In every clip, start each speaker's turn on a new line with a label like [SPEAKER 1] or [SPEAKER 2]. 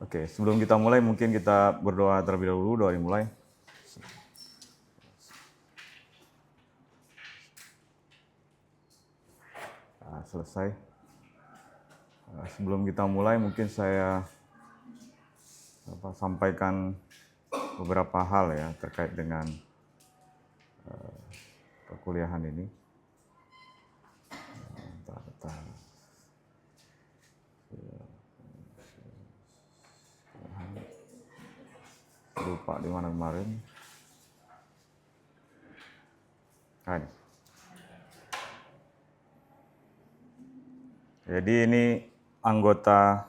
[SPEAKER 1] Oke, sebelum kita mulai mungkin kita berdoa terlebih dahulu. Doa dimulai. Nah, selesai. Sebelum kita mulai mungkin saya sampaikan beberapa hal ya terkait dengan perkuliahan ini. Lupa di mana kemarin. Nah, ini. Jadi ini anggota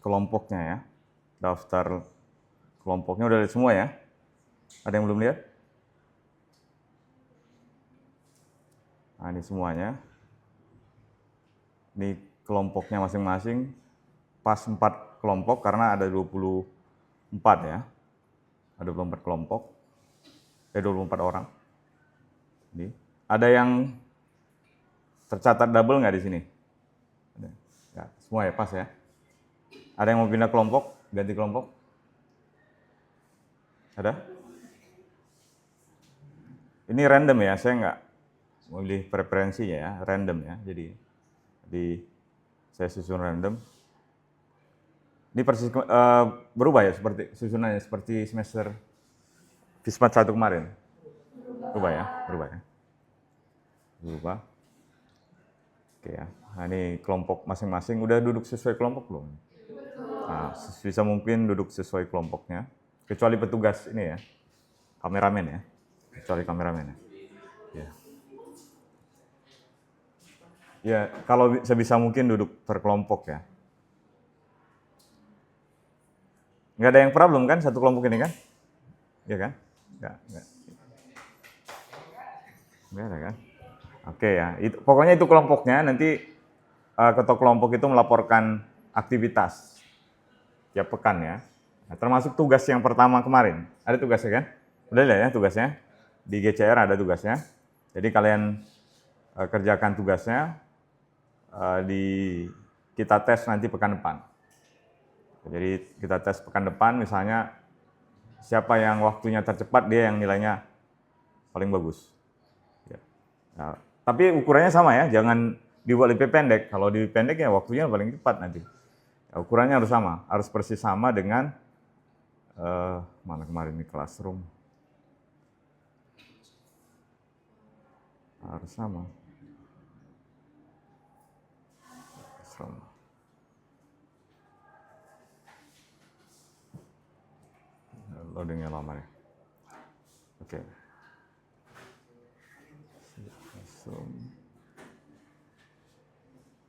[SPEAKER 1] kelompoknya ya. Daftar kelompoknya udah ada semua ya. Ada yang belum lihat? Nah, ini semuanya. Ini kelompoknya masing-masing. Pas 4 kelompok karena ada 24 ya. Ada 24 kelompok. 24 orang. Ini. Ada yang tercatat double nggak di sini? Ya, semua ya, pas ya. Ada yang mau pindah kelompok, ganti kelompok? Ada? Ini random ya, saya nggak memilih preferensinya ya, random ya. Jadi saya susun random. Ini persis berubah ya seperti susunannya seperti semester Fismat 1 kemarin. Berubah ya. Berubah. Oke ya. Nah, ini kelompok masing-masing udah duduk sesuai kelompok belum? Nah, bisa mungkin duduk sesuai kelompoknya. Kecuali petugas ini ya. Kameramen ya. Kecuali kameramen ya. Ya. Ya, kalau sebisa mungkin duduk per kelompok ya. Nggak ada yang problem kan satu kelompok ini kan? Iya kan? Nggak ada kan? Oke ya, pokoknya itu kelompoknya, nanti ketua kelompok itu melaporkan aktivitas tiap pekan ya. Nah, termasuk tugas yang pertama kemarin. Ada tugasnya kan? Udah lihat ya tugasnya? Di GCR ada tugasnya. Jadi kalian kerjakan tugasnya, kita tes nanti pekan depan. Jadi kita tes pekan depan misalnya siapa yang waktunya tercepat dia yang nilainya paling bagus. Ya. Nah, tapi ukurannya sama ya, jangan dibuat lebih pendek. Kalau lebih pendek ya waktunya paling cepat nanti. Ya, ukurannya harus sama, harus persis sama dengan mana kemarin di Classroom. Harus sama. Classroom. Loadingnya lama ya. Oke.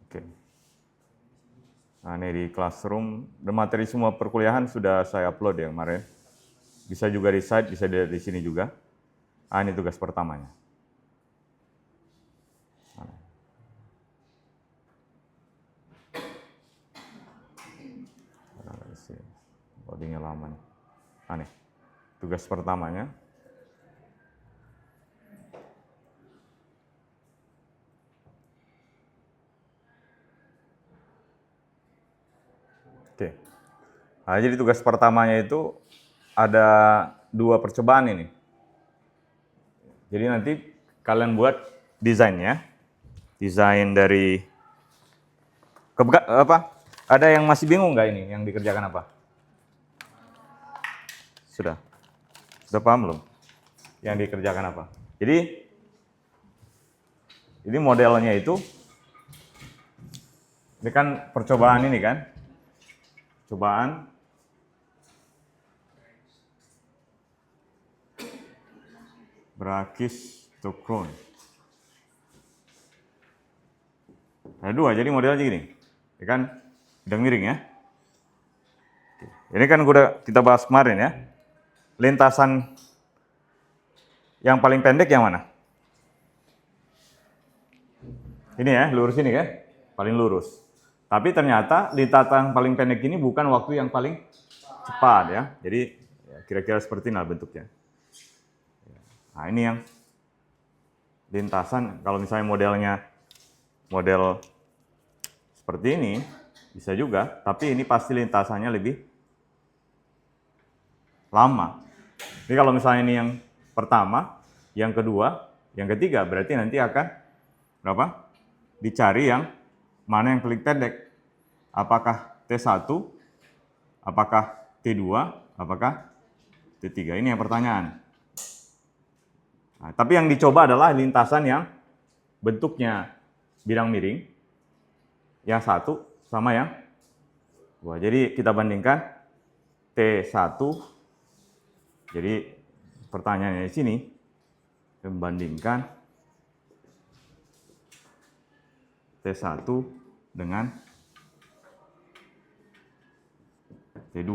[SPEAKER 1] Oke. Nah, ini di Classroom, dan materi semua perkuliahan sudah saya upload ya kemarin. Bisa juga di site, bisa di sini juga. Ah, ini tugas pertamanya. Loadingnya lama nih. Nah, nih, tugas pertamanya. Oke. Nah, jadi tugas pertamanya itu ada 2 percobaan ini. Jadi nanti kalian buat desainnya. Desain dari Ada yang masih bingung nggak ini yang dikerjakan apa? Sudah paham belum? Yang dikerjakan apa? Jadi ini modelnya itu, ini kan percobaan ini kan, cobaan Brakis to Crohn. Ada 2, jadi modelnya gini, ya kan, bidang miring ya. Ini kan udah kita bahas kemarin ya. Lintasan yang paling pendek yang mana? Ini ya, lurus ini kan, paling lurus. Tapi ternyata lintasan paling pendek ini bukan waktu yang paling cepat ya. Jadi kira-kira seperti ini bentuknya. Nah, ini yang lintasan, kalau misalnya model seperti ini, Bisa juga, tapi ini pasti lintasannya lebih lama. Jadi kalau misalnya ini yang pertama, yang kedua, yang ketiga, berarti nanti akan berapa? Dicari yang mana yang paling pendek. Apakah T1, apakah T2, apakah T3? Ini yang pertanyaan. Nah, tapi yang dicoba adalah lintasan yang bentuknya bidang miring, yang satu sama yang dua. Jadi kita bandingkan T1. Jadi pertanyaannya di sini, membandingkan T1 dengan T2.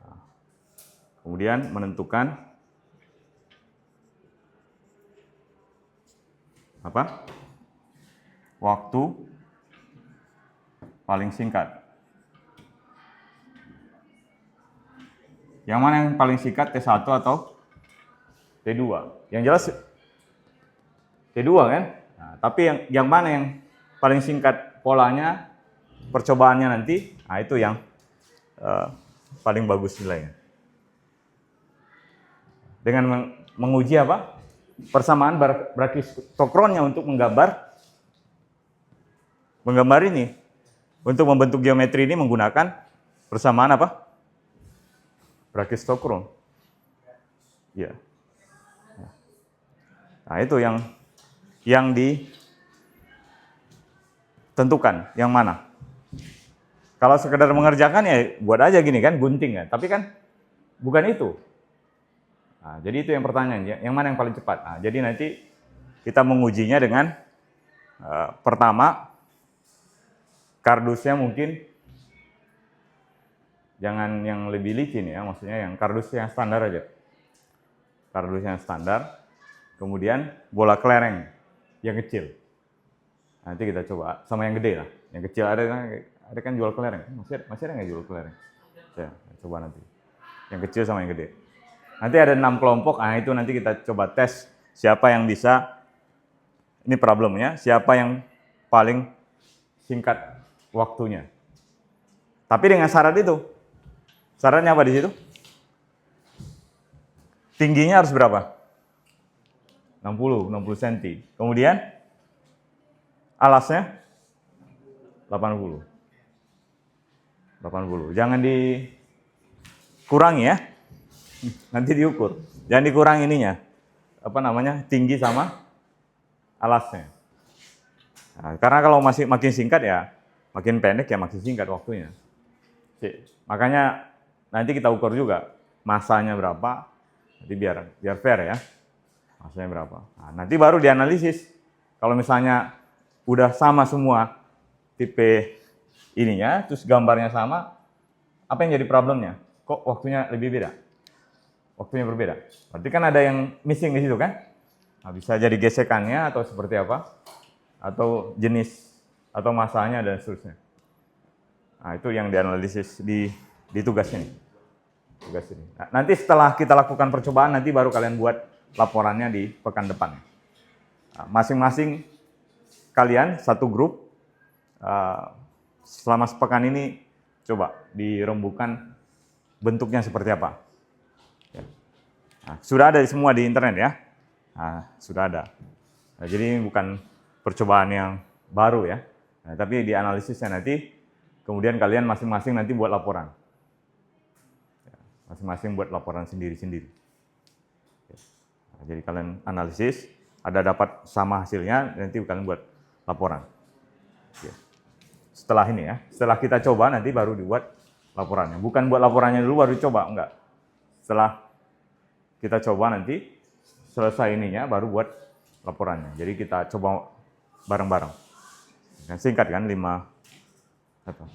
[SPEAKER 1] Nah, kemudian menentukan apa? Waktu paling singkat. Yang mana yang paling singkat, T1 atau T2? Yang jelas T2 kan? Nah, tapi yang mana yang paling singkat polanya, percobaannya nanti, nah itu yang paling bagus nilainya. Dengan menguji apa? Persamaan brakistokronnya untuk menggambar ini. Untuk membentuk geometri ini menggunakan persamaan apa? Brakistokron. Ya. Nah, itu yang ditentukan, yang mana. Kalau sekedar mengerjakan ya buat aja gini kan, gunting kan. Tapi kan bukan itu. Nah, jadi itu yang pertanyaan, yang mana yang paling cepat. Nah, jadi nanti kita mengujinya dengan pertama, kardusnya mungkin jangan yang lebih licin ya, maksudnya yang kardus yang standar aja. Kardus yang standar, kemudian bola kelereng yang kecil. Nanti kita coba sama yang gede lah. Yang kecil ada kan jual kelereng. Masih ada nggak jual kelereng? Ya, coba nanti. Yang kecil sama yang gede. Nanti ada 6 kelompok. Nah, itu nanti kita coba tes siapa yang bisa. Ini problemnya, siapa yang paling singkat waktunya. Tapi dengan syarat itu. Syaratnya apa di situ? Tingginya harus berapa? 60 cm. Kemudian alasnya 80. Jangan dikurangi ya. Nanti diukur. Jangan dikurangi ininya. Apa namanya? Tinggi sama alasnya. Nah, karena kalau makin singkat ya, makin pendek ya makin singkat waktunya. Makanya nanti kita ukur juga masanya berapa. Nanti biar fair ya. Masanya berapa. Nah, nanti baru dianalisis. Kalau misalnya udah sama semua tipe ininya, terus gambarnya sama, apa yang jadi problemnya? Kok waktunya lebih beda? Waktunya berbeda. Berarti kan ada yang missing di situ kan? Nah, bisa jadi gesekannya atau seperti apa? Atau jenis atau masanya dan seterusnya. Nah, itu yang dianalisis di tugas ini. Tugas ini. Nah, nanti setelah kita lakukan percobaan, nanti baru kalian buat laporannya di pekan depan. Nah, masing-masing kalian satu grup selama sepekan ini coba dirembukan bentuknya seperti apa. Ya. Nah, sudah ada semua di internet ya. Nah, sudah ada. Nah, jadi ini bukan percobaan yang baru ya. Nah, tapi dianalisisnya nanti, kemudian kalian masing-masing nanti buat laporan. Ya, masing-masing buat laporan sendiri-sendiri. Ya. Nah, jadi kalian analisis, ada dapat sama hasilnya, nanti kalian buat laporan. Ya. Setelah ini ya, setelah kita coba nanti baru dibuat laporannya. Bukan buat laporannya dulu baru coba, enggak. Setelah kita coba nanti, selesai ininya baru buat laporannya. Jadi kita coba bareng-bareng. Singkat kan,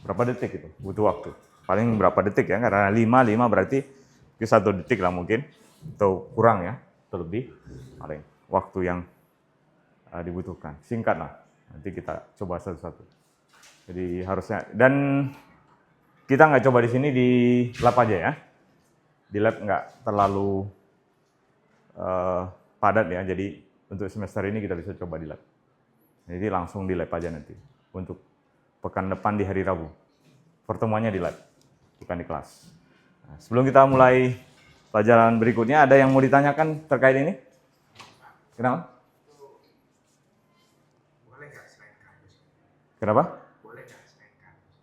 [SPEAKER 1] berapa detik itu butuh waktu. Paling berapa detik ya, karena 5 berarti 1 detik lah mungkin, atau kurang ya, atau lebih. Paling waktu yang dibutuhkan. Singkat lah, nanti kita coba satu-satu. Jadi harusnya, dan kita nggak coba di sini di lab aja ya. Di lab nggak terlalu padat ya, jadi untuk semester ini kita bisa coba di lab. Jadi langsung di lab aja nanti untuk pekan depan di hari Rabu. Pertemuannya di lab, bukan di kelas. Nah, sebelum kita mulai pelajaran berikutnya, ada yang mau ditanyakan terkait ini? Kenapa?
[SPEAKER 2] Boleh nggak selain kardus?
[SPEAKER 1] Kenapa?
[SPEAKER 2] Boleh nggak selain kardus?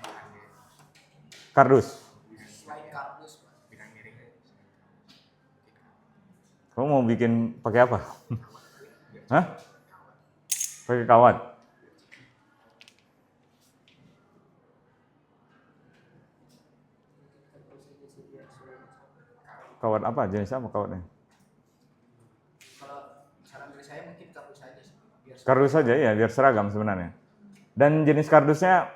[SPEAKER 2] Bahannya
[SPEAKER 1] Kardus.
[SPEAKER 2] selain kardus, Pak. Benang miringnya.
[SPEAKER 1] Kamu mau bikin pakai apa? Hah? Pakai kawat. Kawat apa? Jenis apa kawatnya?
[SPEAKER 2] Kalau saran dari saya mungkin kardus aja sih.
[SPEAKER 1] Kardus saja ya, biar seragam sebenarnya. Dan jenis kardusnya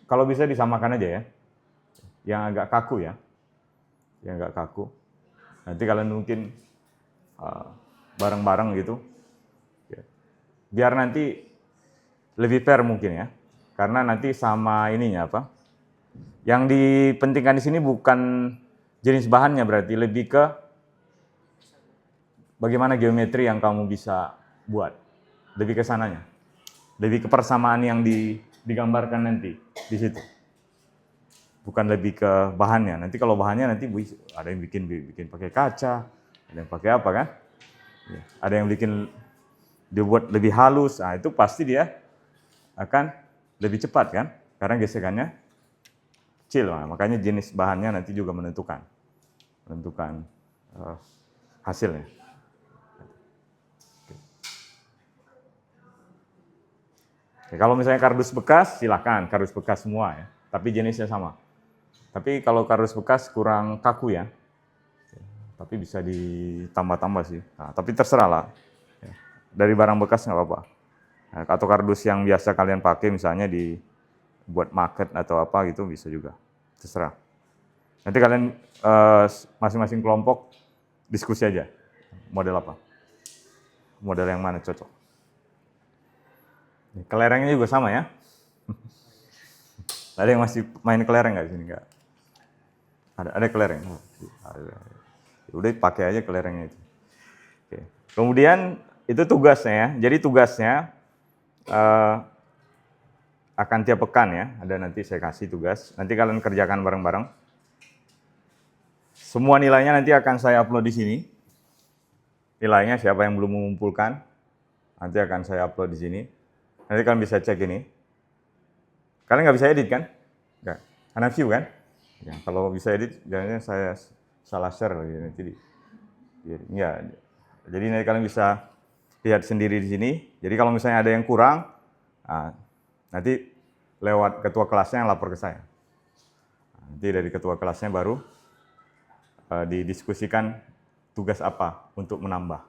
[SPEAKER 1] kalau bisa disamakan aja ya. Yang agak kaku ya. Yang agak kaku. Nanti kalian mungkin bareng-bareng gitu. Biar nanti lebih fair mungkin ya. Karena nanti sama ininya apa? Yang dipentingkan di sini bukan jenis bahannya, berarti lebih ke bagaimana geometri yang kamu bisa buat. Lebih ke sananya. Lebih ke persamaan yang digambarkan nanti di situ. Bukan lebih ke bahannya. Nanti kalau bahannya nanti ada yang bikin pakai kaca, ada yang pakai apa kan? Ada yang dibuat lebih halus. Nah, itu pasti dia akan lebih cepat kan? Karena gesekannya kecil. Nah, makanya jenis bahannya nanti juga menentukan hasilnya. Oke, kalau misalnya kardus bekas, silakan kardus bekas semua ya. Tapi jenisnya sama. Tapi kalau kardus bekas kurang kaku ya. Tapi bisa ditambah-tambah sih. Nah, tapi terserah lah. Dari barang bekas nggak apa-apa. Nah, atau kardus yang biasa kalian pakai misalnya buat market atau apa gitu bisa juga. Terserah. Nanti kalian masing-masing kelompok diskusi aja. Model apa? Model yang mana cocok. Kelerengnya juga sama ya. Ada yang masih main kelereng nggak di sini? Nggak? Ada kelereng. Udah pakai aja kelerengnya itu. Oke. Kemudian itu tugasnya ya. Jadi tugasnya akan tiap pekan ya. Ada nanti saya kasih tugas. Nanti kalian kerjakan bareng-bareng. Semua nilainya nanti akan saya upload di sini. Nilainya siapa yang belum mengumpulkan, nanti akan saya upload di sini. Nanti kalian bisa cek ini. Kalian nggak bisa edit kan? Nggak. Karena view kan? Ya, kalau bisa edit, jangan saya salah share lagi nanti. Ya, jadi nanti kalian bisa lihat sendiri di sini. Jadi kalau misalnya ada yang kurang, nanti lewat ketua kelasnya yang lapor ke saya. Nanti dari ketua kelasnya baru didiskusikan tugas apa untuk menambah,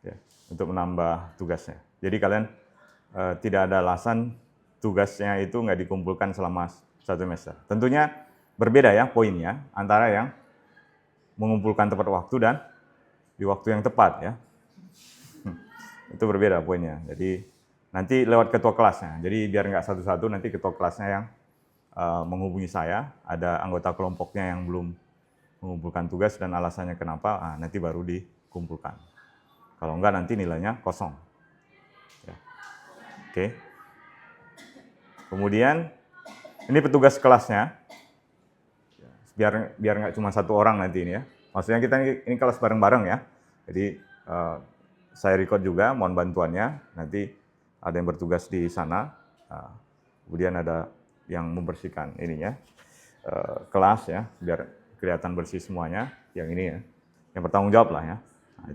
[SPEAKER 1] ya, untuk menambah tugasnya. Jadi kalian tidak ada alasan tugasnya itu nggak dikumpulkan selama 1 semester. Tentunya berbeda ya poinnya antara yang mengumpulkan tepat waktu dan di waktu yang tepat ya. Itu berbeda poinnya. Jadi nanti lewat ketua kelasnya. Jadi biar nggak satu-satu nanti ketua kelasnya yang menghubungi saya. Ada anggota kelompoknya yang belum mengumpulkan tugas dan alasannya kenapa, nanti baru dikumpulkan. Kalau enggak nanti nilainya kosong. Ya. Oke. Kemudian ini petugas kelasnya. Biar nggak cuma satu orang nanti ini ya. Maksudnya kita ini kelas bareng-bareng ya. Jadi saya record juga, mohon bantuannya. Nanti ada yang bertugas di sana. Kemudian ada yang membersihkan ininya kelas ya, biar kelihatan bersih semuanya. Yang ini ya, yang bertanggung jawab lah ya. Nah,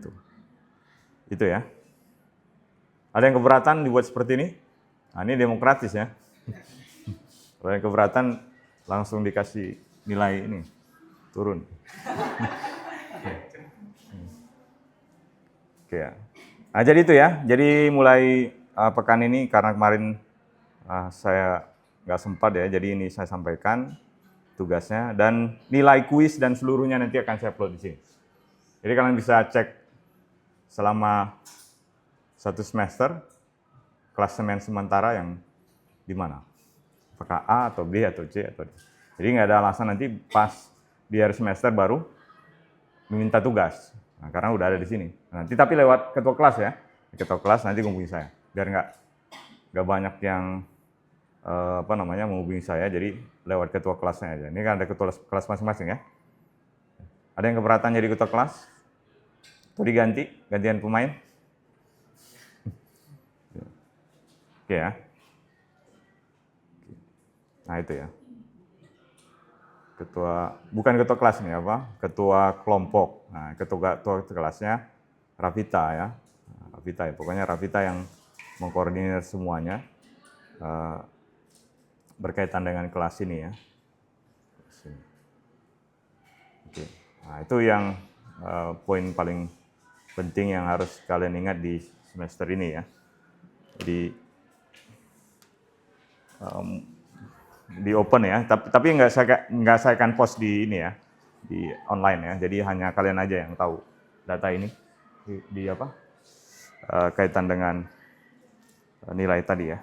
[SPEAKER 1] itu ya. Ada yang keberatan dibuat seperti ini? Nah, ini demokratis ya. Kalau yang keberatan langsung dikasih nilai ini turun. Oke ya. Nah, jadi itu ya. Jadi mulai pekan ini karena kemarin saya nggak sempat ya, jadi ini saya sampaikan tugasnya dan nilai kuis dan seluruhnya nanti akan saya upload di sini. Jadi kalian bisa cek selama 1 semester klasemen sementara yang di mana, apakah A atau B atau C atau D. Jadi nggak ada alasan nanti pas di akhir semester baru meminta tugas. Nah, karena udah ada di sini. Nanti tapi lewat ketua kelas ya, ketua kelas nanti hubungi saya biar nggak nggak banyak yang menghubungi saya, jadi lewat ketua kelasnya aja. Ini kan ada ketua kelas masing-masing ya. Ada yang keberatan jadi ketua kelas? Atau gantian pemain? Oke ya. Nah itu ya. Bukan ketua kelas nih ketua kelompok. Nah, ketua kelasnya Rafita ya. Rafita ya, pokoknya Rafita yang mengkoordinir semuanya berkaitan dengan kelas ini ya. Oke. Nah, itu yang poin paling penting yang harus kalian ingat di semester ini ya. Jadi di open ya, tapi nggak saya akan post di ini ya, di online ya. Jadi hanya kalian aja yang tahu data ini di kaitan dengan nilai tadi ya.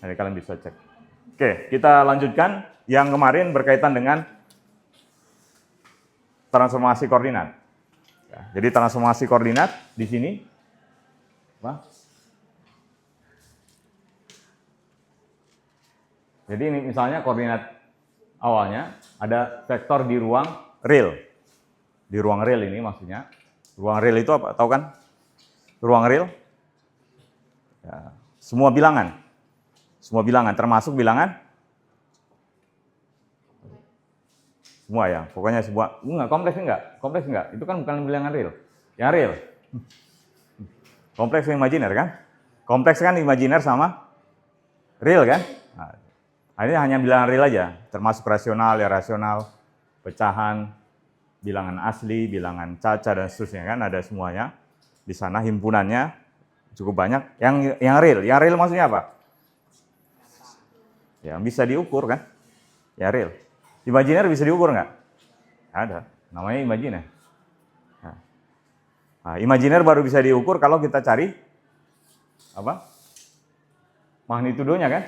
[SPEAKER 1] Nanti kalian bisa cek. Oke, kita lanjutkan yang kemarin berkaitan dengan transformasi koordinat. Ya, jadi transformasi koordinat di sini jadi ini misalnya koordinat awalnya ada vektor di ruang real. Di ruang real ini maksudnya. Ruang real itu apa? Tahu kan? Ruang real? Ya, semua bilangan. Semua bilangan, termasuk bilangan semua ya. Pokoknya semua. Kompleks enggak. Itu kan bukan bilangan real. Yang real. Kompleks imajiner kan? Kompleks kan imajiner sama real kan? Nah, ini hanya bilangan real aja, termasuk rasional, irrasional, pecahan, bilangan asli, bilangan caca dan seterusnya kan ada semuanya di sana, himpunannya cukup banyak. Yang real maksudnya apa? Yang bisa diukur kan? Ya real. Imajiner bisa diukur nggak? Ada, namanya imajiner. Nah, imajiner baru bisa diukur kalau kita cari magnitudonya kan?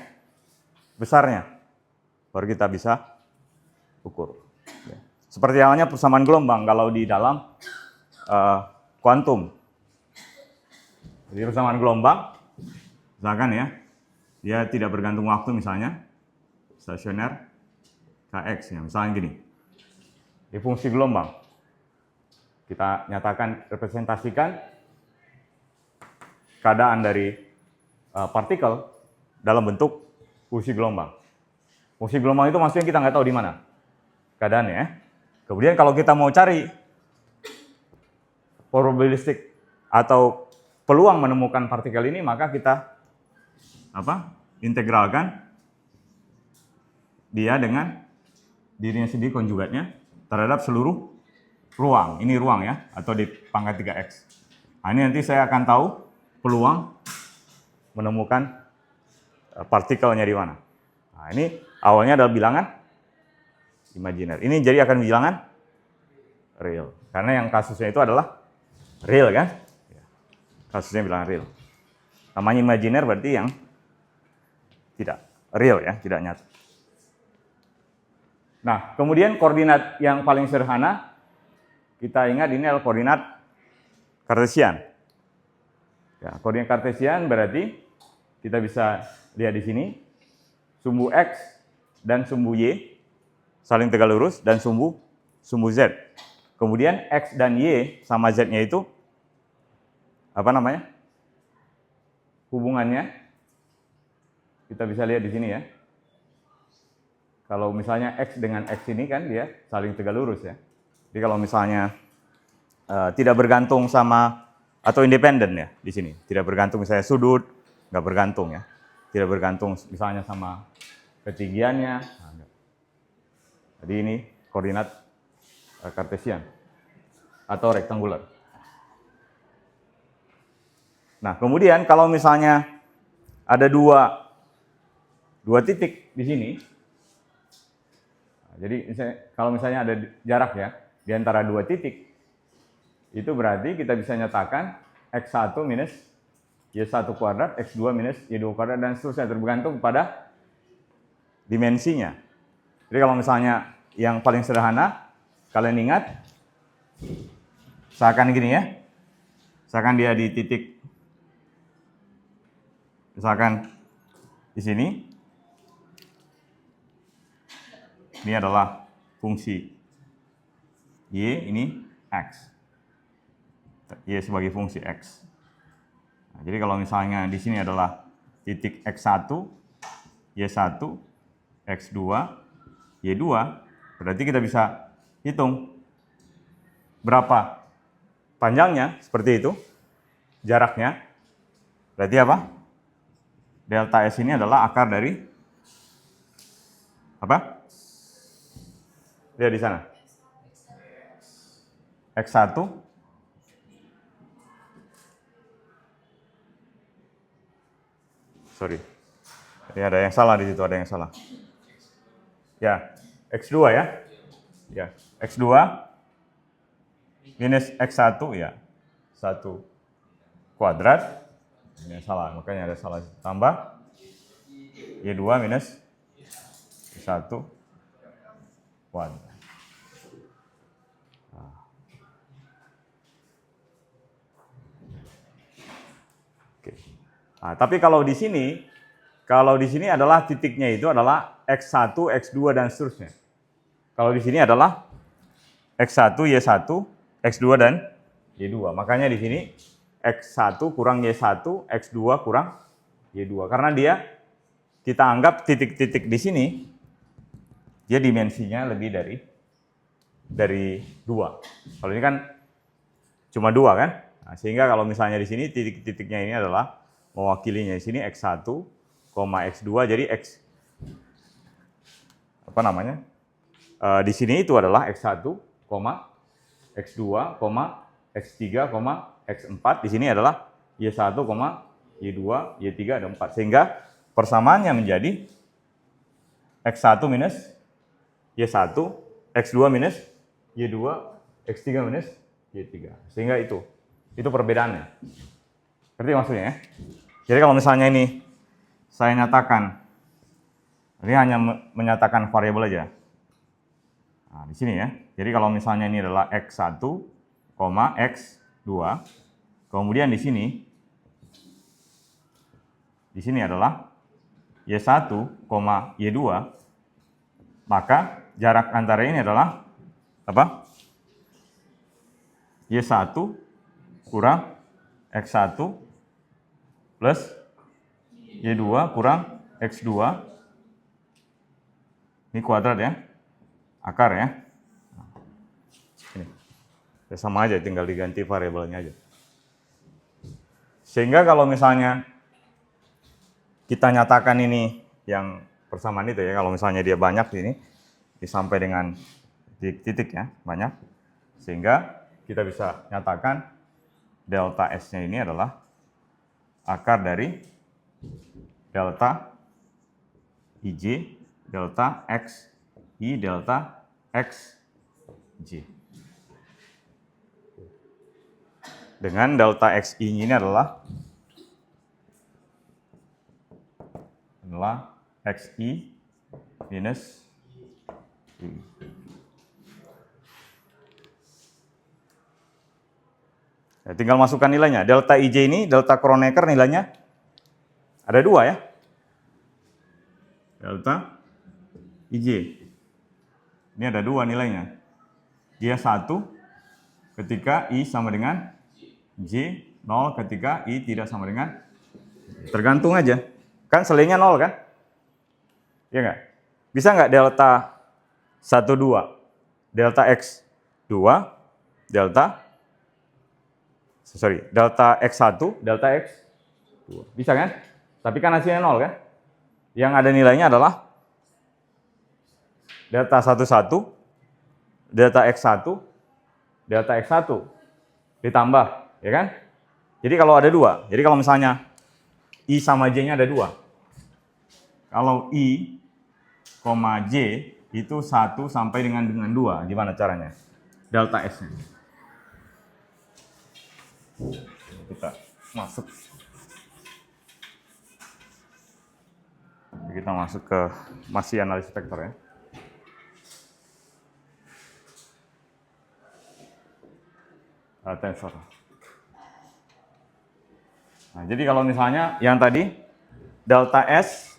[SPEAKER 1] Besarnya, baru kita bisa ukur. Seperti halnya persamaan gelombang kalau di dalam kuantum. Jadi persamaan gelombang, misalkan ya, dia tidak bergantung waktu misalnya, stasioner Kx ya, misalnya gini. Di fungsi gelombang, kita nyatakan, representasikan keadaan dari partikel dalam bentuk fungsi gelombang. Fungsi gelombang itu maksudnya kita nggak tahu di mana keadaannya ya. Kemudian kalau kita mau cari probabilistik atau peluang menemukan partikel ini, maka kita integralkan dia dengan dirinya sendiri konjugatnya terhadap seluruh ruang. Ini ruang ya, atau di pangkat 3x. Nah, ini nanti saya akan tahu peluang menemukan partikelnya di mana. Nah, ini awalnya adalah bilangan imajiner. Ini jadi akan bilangan real. Karena yang kasusnya itu adalah real kan? Kasusnya bilangan real. Namanya imajiner berarti yang tidak real ya, tidak nyata. Nah, kemudian koordinat yang paling sederhana, kita ingat ini adalah koordinat Kartesian. Ya, koordinat Kartesian berarti kita bisa lihat di sini, sumbu X dan sumbu Y saling tegak lurus dan sumbu Z. Kemudian X dan Y sama Z-nya itu hubungannya kita bisa lihat di sini ya. Kalau misalnya X dengan X ini kan dia saling tegak lurus ya. Jadi kalau misalnya tidak bergantung sama atau independen ya di sini, tidak bergantung misalnya sudut, nggak bergantung ya. Tidak bergantung misalnya sama ketinggiannya. Jadi ini koordinat Kartesian atau rektangular. Nah, kemudian kalau misalnya ada dua titik di sini, jadi kalau misalnya ada jarak ya di antara dua titik, itu berarti kita bisa nyatakan X1 minus Y1 kuadrat, X2 minus Y2 kuadrat, dan seterusnya tergantung pada dimensinya. Jadi kalau misalnya yang paling sederhana, kalian ingat, seakan gini ya, seakan dia di titik, misalkan di sini ini adalah fungsi Y, ini X. Y sebagai fungsi X. Nah, jadi kalau misalnya di sini adalah titik X1, Y1, X2, Y2, berarti kita bisa hitung berapa panjangnya, seperti itu, jaraknya. Berarti apa? Delta S ini adalah akar dari apa? Lihat di sana. X1 sorry. Ini ada yang salah di situ, ada yang salah. Ya, X2 ya. Ya, X2 minus X1 ya. 1 kuadrat. Ini salah, makanya ada salah. Tambah Y2 minus Y1 kuadrat. Oke. Nah, tapi kalau di sini adalah titiknya itu adalah X1, X2 dan seterusnya. Kalau di sini adalah X1, Y1, X2 dan Y2. Makanya di sini X1 kurang Y1, X2 kurang Y2. Karena kita anggap titik-titik di sini dia dimensinya lebih dari 2. Kalau ini kan cuma 2 kan? Nah, sehingga kalau misalnya di sini titik-titiknya ini adalah mewakilinya di sini X1, X2, jadi di sini itu adalah X1, X2, X3, X4. Di sini adalah Y1, Y2, Y3 ada 4. Sehingga persamaannya menjadi X1 minus Y1, X2 minus Y2, X3 minus Y3. Sehingga itu perbedaannya. Ngerti maksudnya ya? Jadi kalau misalnya ini saya nyatakan, ini hanya menyatakan variabel aja. Nah, di sini ya. Jadi kalau misalnya ini adalah X1, X2, kemudian di sini adalah Y1, Y2, maka jarak antara ini adalah apa? Y1 kurang X1 plus Y2 kurang X2. Ini kuadrat ya, akar ya. Ini ya sama aja, tinggal diganti variabelnya aja. Sehingga kalau misalnya kita nyatakan ini yang persamaan itu ya, kalau misalnya dia banyak ini sampai dengan titik ya, banyak. Sehingga kita bisa nyatakan delta S-nya ini adalah akar dari delta IJ, delta XI, delta XJ. Dengan delta XI ini adalah XI minus I. Ya, tinggal masukkan nilainya. Delta IJ ini, delta Kronecker nilainya ada 2 ya. Delta IJ. Ini ada 2 nilainya. Dia 1 ketika I sama dengan J, 0 ketika I tidak sama dengan J. Tergantung aja. Kan selenya 0 kan? Iya nggak? Bisa nggak delta 1, 2? Delta X 2, delta X1, delta X2. Bisa kan? Tapi kan hasilnya 0 kan? Yang ada nilainya adalah delta 1, 1, delta X1, delta X1 ditambah, ya kan? Jadi kalau ada 2, jadi kalau misalnya I sama J-nya ada 2. Kalau I, J itu 1 sampai dengan 2, gimana caranya? Delta S-nya. Kita masuk ke masih analisis vektor ya. Tensor. Nah, jadi kalau misalnya yang tadi delta S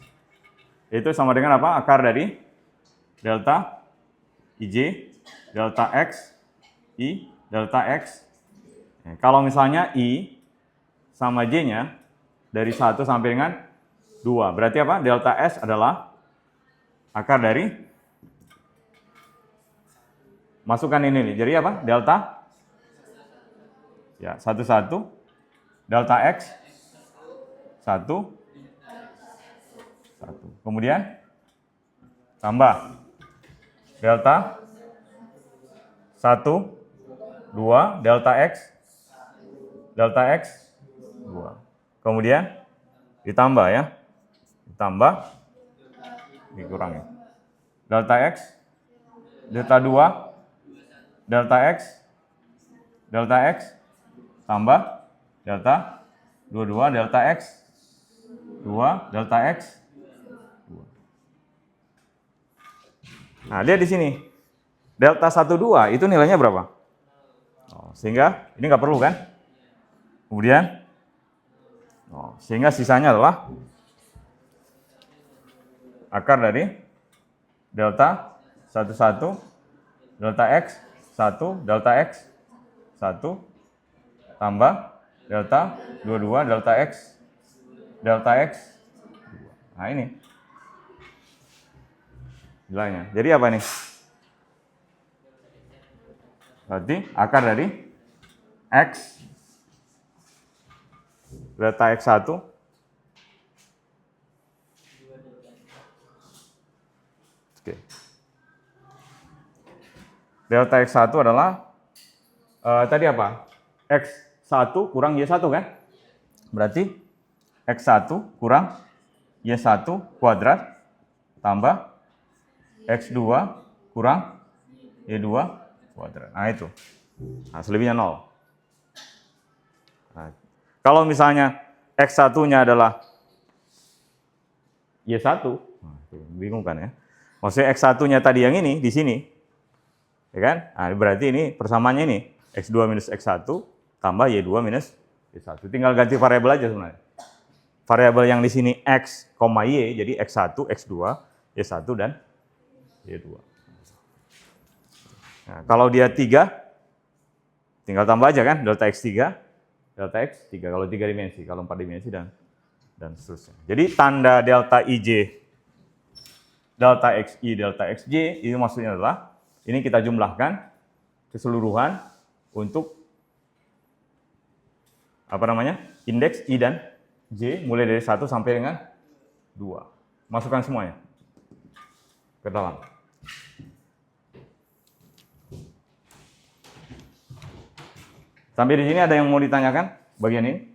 [SPEAKER 1] Itu sama dengan apa? Akar dari delta IJ, delta X, I, delta X. Kalau misalnya I sama J-nya dari 1 sampai dengan 2. Berarti apa? Delta S adalah akar dari, masukkan ini nih. Jadi apa? Delta, ya 1, 1. Delta X, 1, 1. Kemudian tambah delta 1, 2, delta X, 2. Kemudian ditambah ya. Ditambah, dikurangi. Delta X, delta 2, delta X, tambah delta 22, delta X, 2, delta X, 2. Nah, lihat di sini. Delta 1, 2 itu nilainya berapa? Sehingga ini nggak perlu kan? Kemudian, sehingga sisanya adalah akar dari delta 1, 1, delta X, 1, delta X, 1, tambah delta 22, delta X, 2. Nah ini nilainya. Jadi apa nih? Berarti akar dari X, delta X1, oke. Delta X1 adalah tadi apa? X1 kurang Y1 kan? Berarti X1 kurang Y1 kuadrat tambah X2 kurang Y2 kuadrat. Nah itu. Nah, selebihnya 0. Nah, kalau misalnya X1-nya adalah Y1, bingung kan ya? Maksudnya X1-nya tadi yang ini, di sini. Ya kan? Nah, berarti ini persamaannya ini. X2 minus X1 tambah Y2 minus Y1. Tinggal ganti variabel aja sebenarnya. Variabel yang di sini X, Y, jadi X1, X2, Y1, dan Y2. Nah, kalau dia 3, tinggal tambah aja kan, delta X3, delta X3, kalau 3 dimensi, kalau 4 dimensi, dan seterusnya. Jadi tanda delta IJ, delta XI, delta XJ, itu maksudnya adalah, ini kita jumlahkan keseluruhan untuk, indeks I dan J, mulai dari 1 sampai dengan 2. Masukkan semuanya ke dalam. Sampai di sini ada yang mau ditanyakan bagian ini?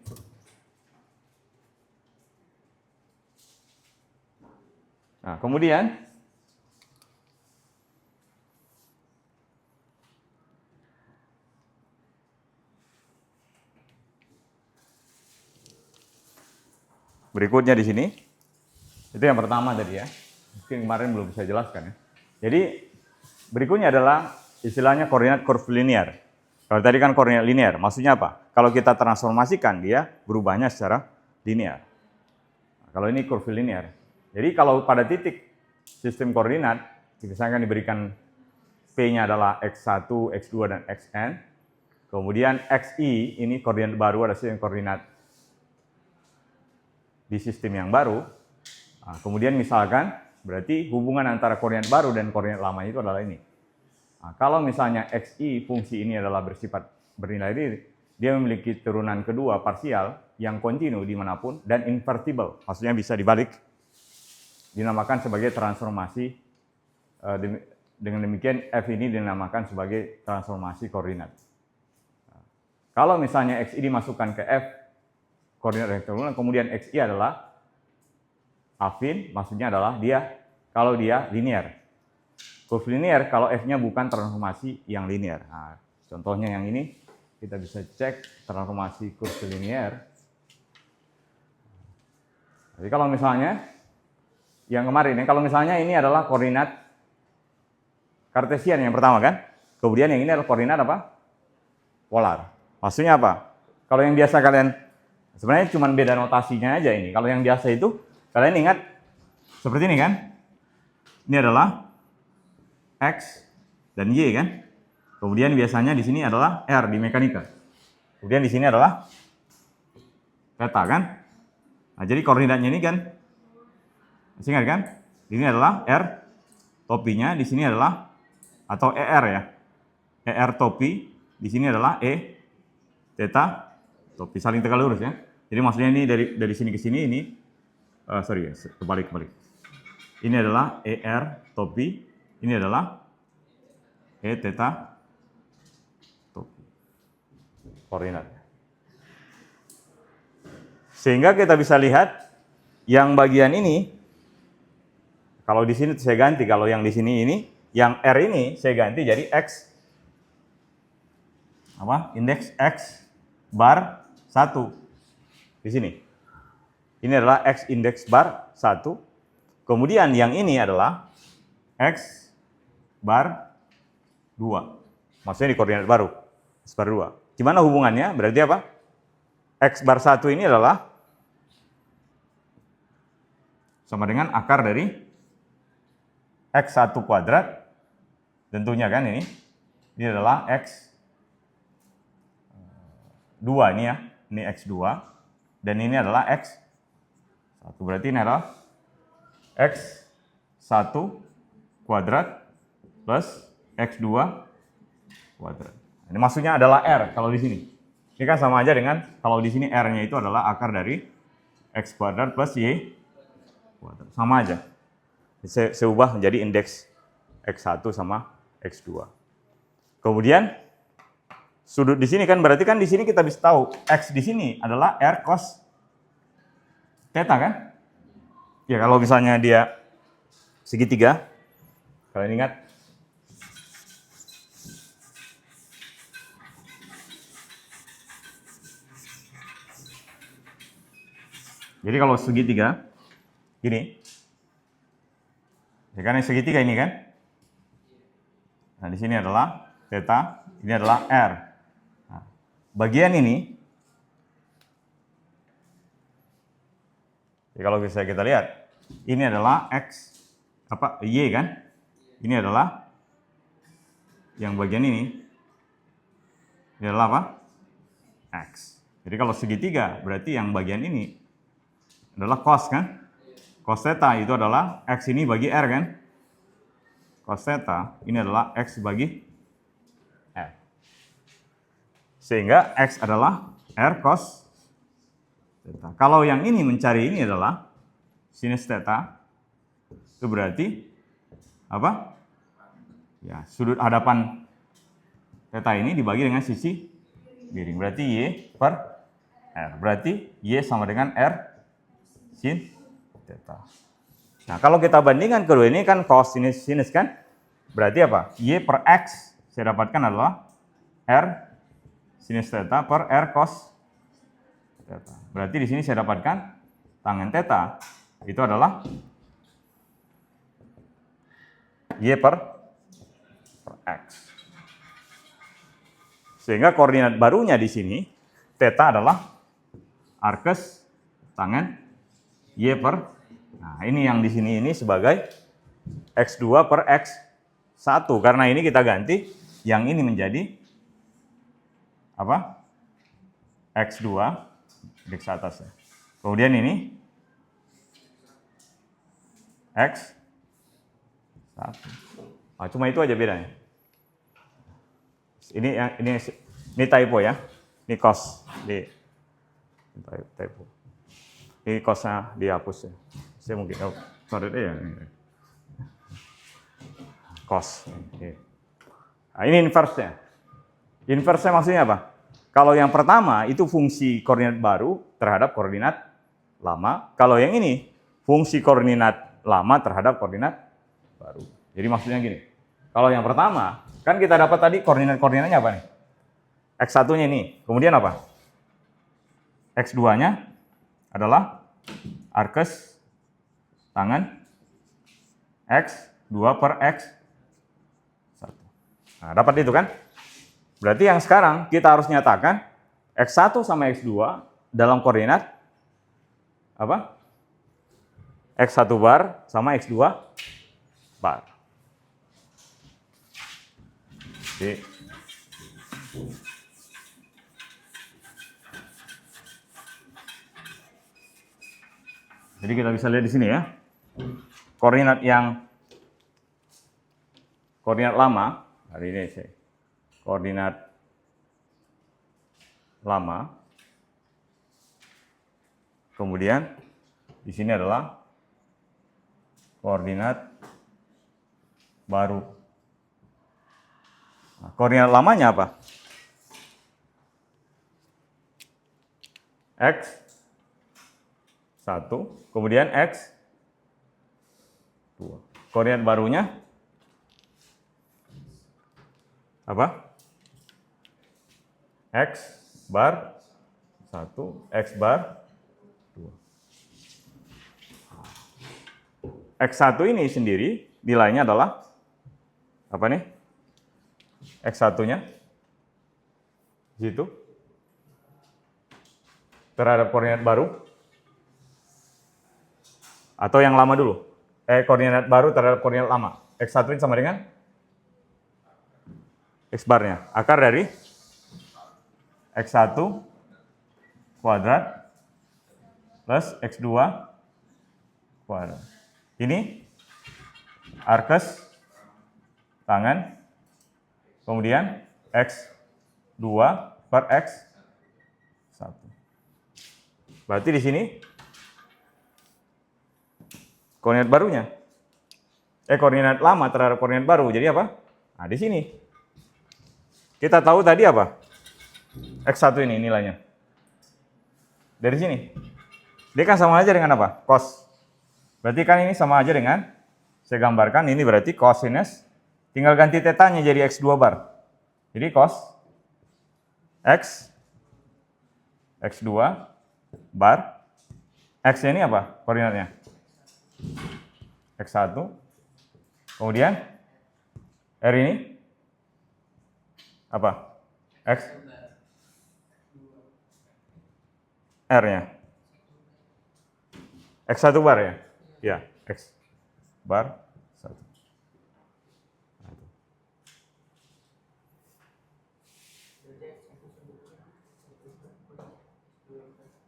[SPEAKER 1] Nah, kemudian berikutnya di sini, itu yang pertama tadi ya. Mungkin kemarin belum bisa jelaskan ya. Jadi berikutnya adalah istilahnya koordinat kurvilinear. Kalau tadi kan koordinat linear, maksudnya apa? Kalau kita transformasikan, dia berubahnya secara linear. Nah, kalau ini kurvilinear. Jadi kalau pada titik sistem koordinat, misalkan diberikan P-nya adalah X1, X2, dan Xn. Kemudian Xi, ini koordinat baru, ada sistem koordinat di sistem yang baru. Nah, kemudian misalkan, berarti hubungan antara koordinat baru dan koordinat lama itu adalah ini. Nah, kalau misalnya Xi, fungsi ini adalah bersifat bernilai diri, dia memiliki turunan kedua parsial yang kontinu dimanapun dan invertible, maksudnya bisa dibalik, dinamakan sebagai transformasi. Dengan demikian F ini dinamakan sebagai transformasi koordinat. Nah, kalau misalnya Xi dimasukkan ke F koordinat rektangular, kemudian Xi adalah affin, maksudnya adalah kalau dia linear. Kurvilinear kalau F-nya bukan transformasi yang linear. Nah, contohnya yang ini, kita bisa cek transformasi kurvilinear. Jadi kalau misalnya, yang kemarin, kalau misalnya ini adalah koordinat Kartesian yang pertama kan, kemudian yang ini adalah koordinat apa? Polar. Maksudnya apa? Kalau yang biasa kalian, sebenarnya cuma beda notasinya aja ini. Kalau yang biasa itu, kalian ingat Seperti ini kan? Ini adalah X dan Y kan? Kemudian biasanya di sini adalah R di mekanika. Kemudian di sini adalah theta kan? Nah, jadi koordinatnya ini kan, masih ingat kan? Ini adalah R topinya, di sini adalah, atau ER ya. ER topi, di sini adalah E theta topi, saling tegak lurus ya. Jadi maksudnya ini dari sini ke sini ini, sorry ya, kebalik. Ini adalah ER topi, ini adalah E theta topi. Koordinat. Sehingga kita bisa lihat yang bagian ini, kalau di sini saya ganti, kalau yang di sini ini, yang R ini saya ganti jadi X, indeks X bar 1 di sini. Ini adalah X indeks bar 1. Kemudian yang ini adalah X bar 2. Maksudnya di koordinat baru, X bar 2. Gimana hubungannya? Berarti apa? X bar 1 ini adalah sama dengan akar dari X1 kuadrat, tentunya kan ini adalah X2 ini ya, ini X2, dan ini adalah X1, berarti ini adalah X1 kuadrat plus X2 kuadrat. Ini maksudnya adalah R kalau di sini. Ini kan sama aja dengan kalau di sini R-nya itu adalah akar dari X kuadrat plus Y kuadrat. Sama aja. Saya ubah menjadi indeks X1 sama X2. Kemudian sudut di sini kan berarti kan di sini kita bisa tahu X di sini adalah R cos theta kan? Ya kalau misalnya dia segitiga, kalian ingat jadi kalau segitiga gini, ya kan segitiga ini kan? Nah di sini adalah theta, ini adalah R. Nah, bagian ini, ya kalau bisa kita lihat, ini adalah X, Y kan? Ini adalah yang bagian ini adalah apa? X. Jadi kalau segitiga berarti yang bagian ini adalah cos kan? Cos theta itu adalah X ini bagi R kan? Cos theta ini adalah X bagi R. Sehingga X adalah R cos theta. Kalau yang ini mencari ini adalah sinus theta, itu berarti apa? Ya, sudut hadapan theta ini dibagi dengan sisi miring. Berarti Y per R. Berarti Y sama dengan R sin theta. Nah, kalau kita bandingkan kedua ini kan cos sinus kan? Berarti apa? Y per X saya dapatkan adalah R sinus theta per R cos theta. Berarti di sini saya dapatkan tangen theta itu adalah Y per X. Sehingga koordinat barunya di sini theta adalah arkes tangen Y per, nah ini yang di sini ini sebagai X2 per X1. Karena ini kita ganti, yang ini menjadi apa? X2, X atas. Kemudian ini X1. Nah, cuma itu aja bedanya. Ini typo ya. Ini cos di typo. Ini cosnya dihapus ya. Saya mungkin sorry ya. Cos. Nah, ini inverse-nya. Inverse-nya maksudnya apa? Kalau yang pertama itu fungsi koordinat baru terhadap koordinat lama. Kalau yang ini fungsi koordinat lama terhadap koordinat baru. Jadi maksudnya gini. Kalau yang pertama, kan kita dapat tadi koordinat-koordinatnya apa nih? X1-nya ini. Kemudian apa? X2-nya adalah arkes tangen X2 per X1. Nah, dapat itu kan? Berarti yang sekarang kita harus nyatakan X1 sama X2 dalam koordinat apa? X1 bar sama X2 bar. Oke. Jadi kita bisa lihat di sini ya. Koordinat lama, hari ini saya koordinat lama. Kemudian di sini adalah koordinat baru. Nah, koordinat lamanya apa? X1, kemudian X2. Koordinat barunya apa? X bar 1, X bar 2. X1 ini sendiri nilainya adalah apa nih? X1-nya di situ terhadap koordinat baru atau yang lama dulu? Koordinat baru terhadap koordinat lama. X1 ini sama dengan X barnya. Akar dari X1 kuadrat plus X2 kuadrat. Ini arkes tangan, kemudian X2 per X1. Berarti di sini koordinat barunya. Koordinat lama terhadap koordinat baru. Jadi apa? Nah, di sini. Kita tahu tadi apa? X1 ini nilainya. Dari sini. Dia kan sama aja dengan apa? Cos. Berarti kan ini sama aja dengan, saya gambarkan, ini berarti cosinus. Tinggal ganti tetanya jadi X2 bar. Jadi cos X2 bar. X ini apa koordinatnya? X1. Kemudian R ini apa? X R-nya. X1 bar ya? Ya, X bar 1.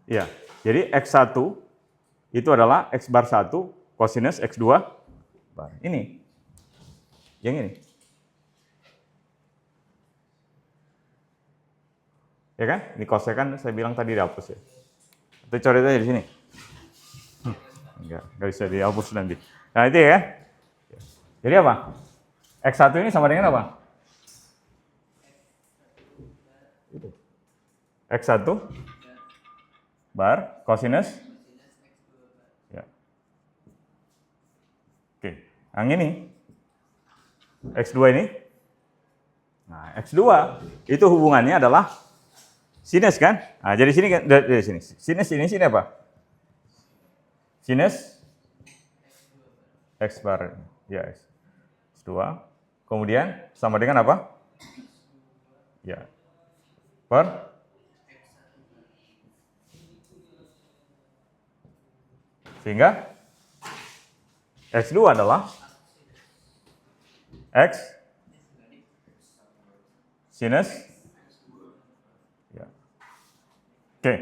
[SPEAKER 1] Ya, jadi X1 itu adalah X bar 1 cosinus X2 bar. Ini. Yang ini. Ya kan? Ini cosnya kan saya bilang tadi dihapus ya. Atau coret aja di sini. Enggak bisa dihapus nanti. Nah itu ya. Jadi apa? X1 ini sama dengan apa? X1 bar cosinus. Ya. Oke, yang ini. X2 ini. Nah, X2 itu hubungannya adalah sinus kan? Nah, jadi sini kan dari sini. Sinus ini sini apa? Sinus X bar ya X2. Kemudian sama dengan apa? Ya. Per sehingga X2 adalah X sinus. Ya. Oke,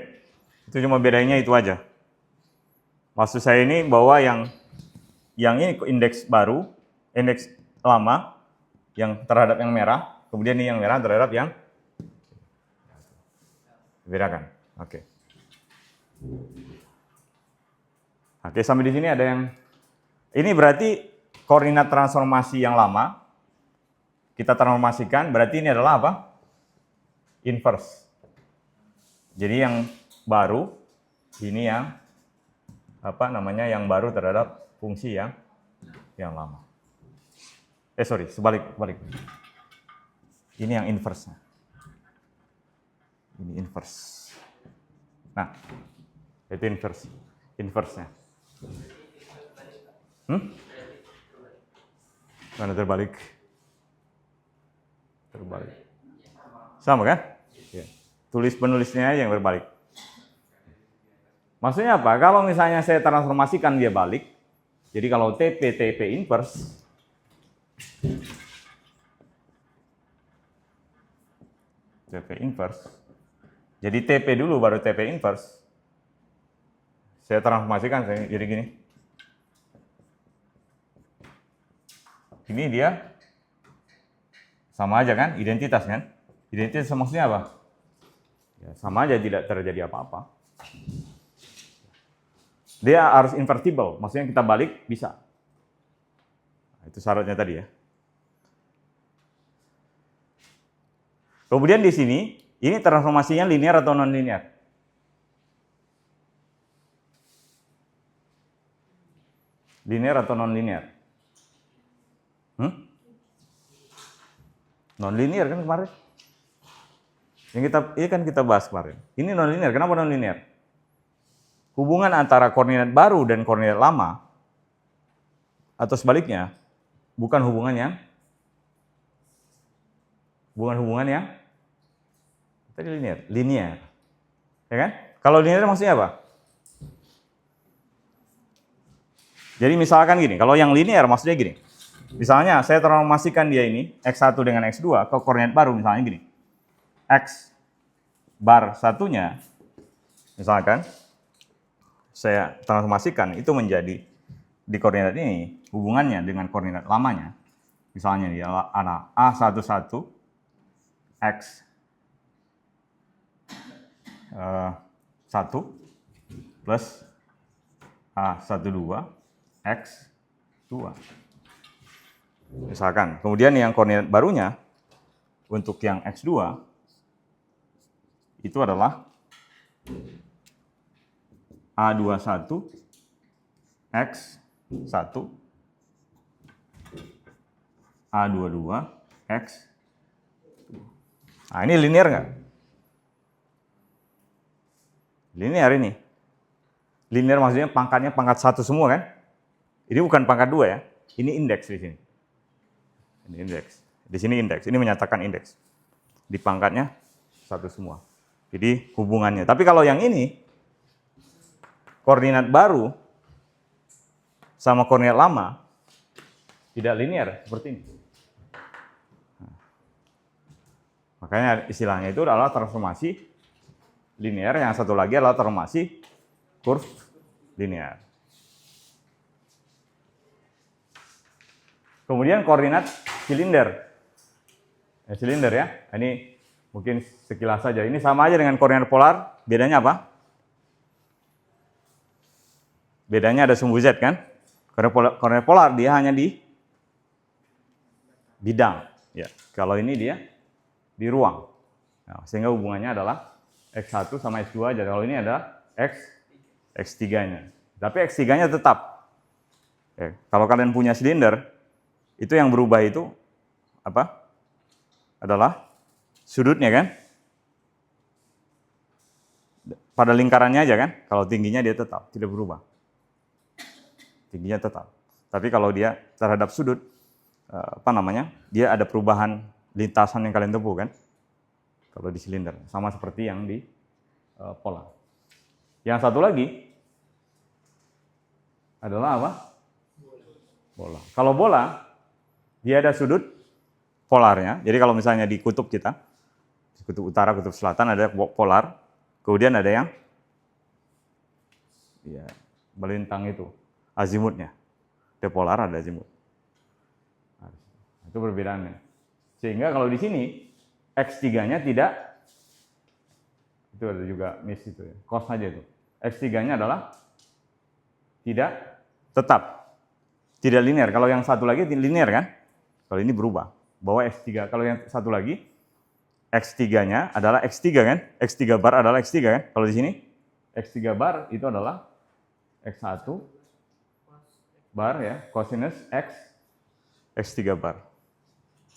[SPEAKER 1] itu cuma bedanya itu aja. Maksud saya ini bahwa yang ini indeks baru, indeks lama, yang terhadap yang merah, kemudian ini yang merah terhadap yang bedakan. Oke. Oke, sampai di sini ada yang ini berarti koordinat transformasi yang lama kita transformasikan, berarti ini adalah apa? Inverse. Jadi yang baru ini yang apa namanya? Yang baru terhadap fungsi yang lama. Sebalik. Ini yang inverse-nya. Ini inverse. Nah, itu inverse-nya. Mana terbalik? Sama kan? Ya. Tulis penulisnya yang berbalik. Maksudnya apa? Kalau misalnya saya transformasikan dia balik, Jadi kalau TP inverse, jadi TP dulu baru TP inverse. Saya transformasikan jadi gini. Ini dia sama aja kan, identitas kan? Identitas maksudnya apa? Ya, sama aja tidak terjadi apa-apa. Dia harus invertible, maksudnya kita balik bisa. Nah, itu syaratnya tadi ya. Kemudian di sini, ini transformasinya linear atau non-linear? Linear atau non-linear? Non-linear kan kemarin? Ini kan kita bahas kemarin. Ini non-linear, kenapa non-linear? Hubungan antara koordinat baru dan koordinat lama, atau sebaliknya, bukan hubungan yang tadi linear, ya kan? Kalau linear maksudnya apa? Jadi misalkan gini, kalau yang linear maksudnya gini. Misalnya saya transformasikan dia ini X1 dengan X2 ke koordinat baru misalnya gini. X bar satunya misalkan saya transformasikan itu menjadi di koordinat ini hubungannya dengan koordinat lamanya. Misalnya dia ada A11 X 1 plus A12 X 2. Misalkan, kemudian yang koordinat barunya untuk yang X2 itu adalah A21 X 1 A22 X. Nah, ini linear nggak? Linear ini. Linear maksudnya pangkatnya pangkat 1 semua kan? Ini bukan pangkat 2 ya. Ini indeks di sini. Ini indeks. Di sini indeks. Ini menyatakan indeks. Di pangkatnya 1 semua. Jadi hubungannya. Tapi kalau yang ini koordinat baru sama koordinat lama tidak linear seperti ini. Makanya istilahnya itu adalah transformasi linear, yang satu lagi adalah transformasi curve linear. Kemudian koordinat silinder. Silinder ya, ini mungkin sekilas saja. Ini sama aja dengan koordinat polar, bedanya apa? Bedanya ada sumbu Z kan? Koordinat polar dia hanya di bidang. Ya, kalau ini dia di ruang. Nah, sehingga hubungannya adalah X1 sama X2 aja. Kalau ini ada X3-nya. Tapi X3-nya tetap. Kalau kalian punya silinder, itu yang berubah itu apa? Adalah sudutnya kan? Pada lingkarannya aja kan? Kalau tingginya dia tetap, tidak berubah. Tingginya tetap. Tapi kalau dia terhadap sudut, dia ada perubahan lintasan yang kalian tempuh kan? Kalau di silinder, sama seperti yang di polar. Yang satu lagi adalah apa? Bola. Kalau bola, dia ada sudut polarnya. Jadi kalau misalnya di kutub kita, di kutub utara, kutub selatan ada polar. Kemudian ada yang melintang itu, azimutnya. Ada polar, ada azimut. Nah, itu perbedaannya. Sehingga kalau di sini X3-nya tidak, itu ada juga miss itu ya, cos saja itu. X3-nya adalah tidak tetap, tidak linear. Kalau yang satu lagi linear kan? Kalau ini berubah, bawa X3. Kalau yang satu lagi, X3-nya adalah X3 kan? X3 bar adalah X3 kan? Kalau di sini, X3 bar itu adalah X1 bar ya, cosinus X3 bar.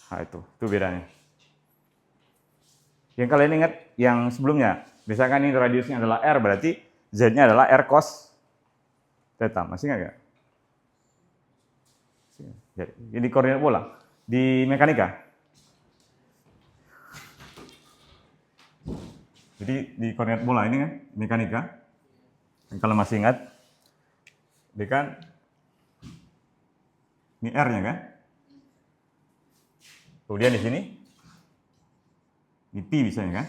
[SPEAKER 1] Nah itu bedanya. Yang kalian ingat yang sebelumnya, misalkan ini radiusnya adalah R, berarti Z-nya adalah R cos theta. Masih ingat nggak? Jadi koordinat bola di mekanika. Jadi di koordinat bola ini kan mekanika. Yang kalian masih ingat, dia kan Ini R-nya kan? Kemudian di sini, ini Pi misalnya kan?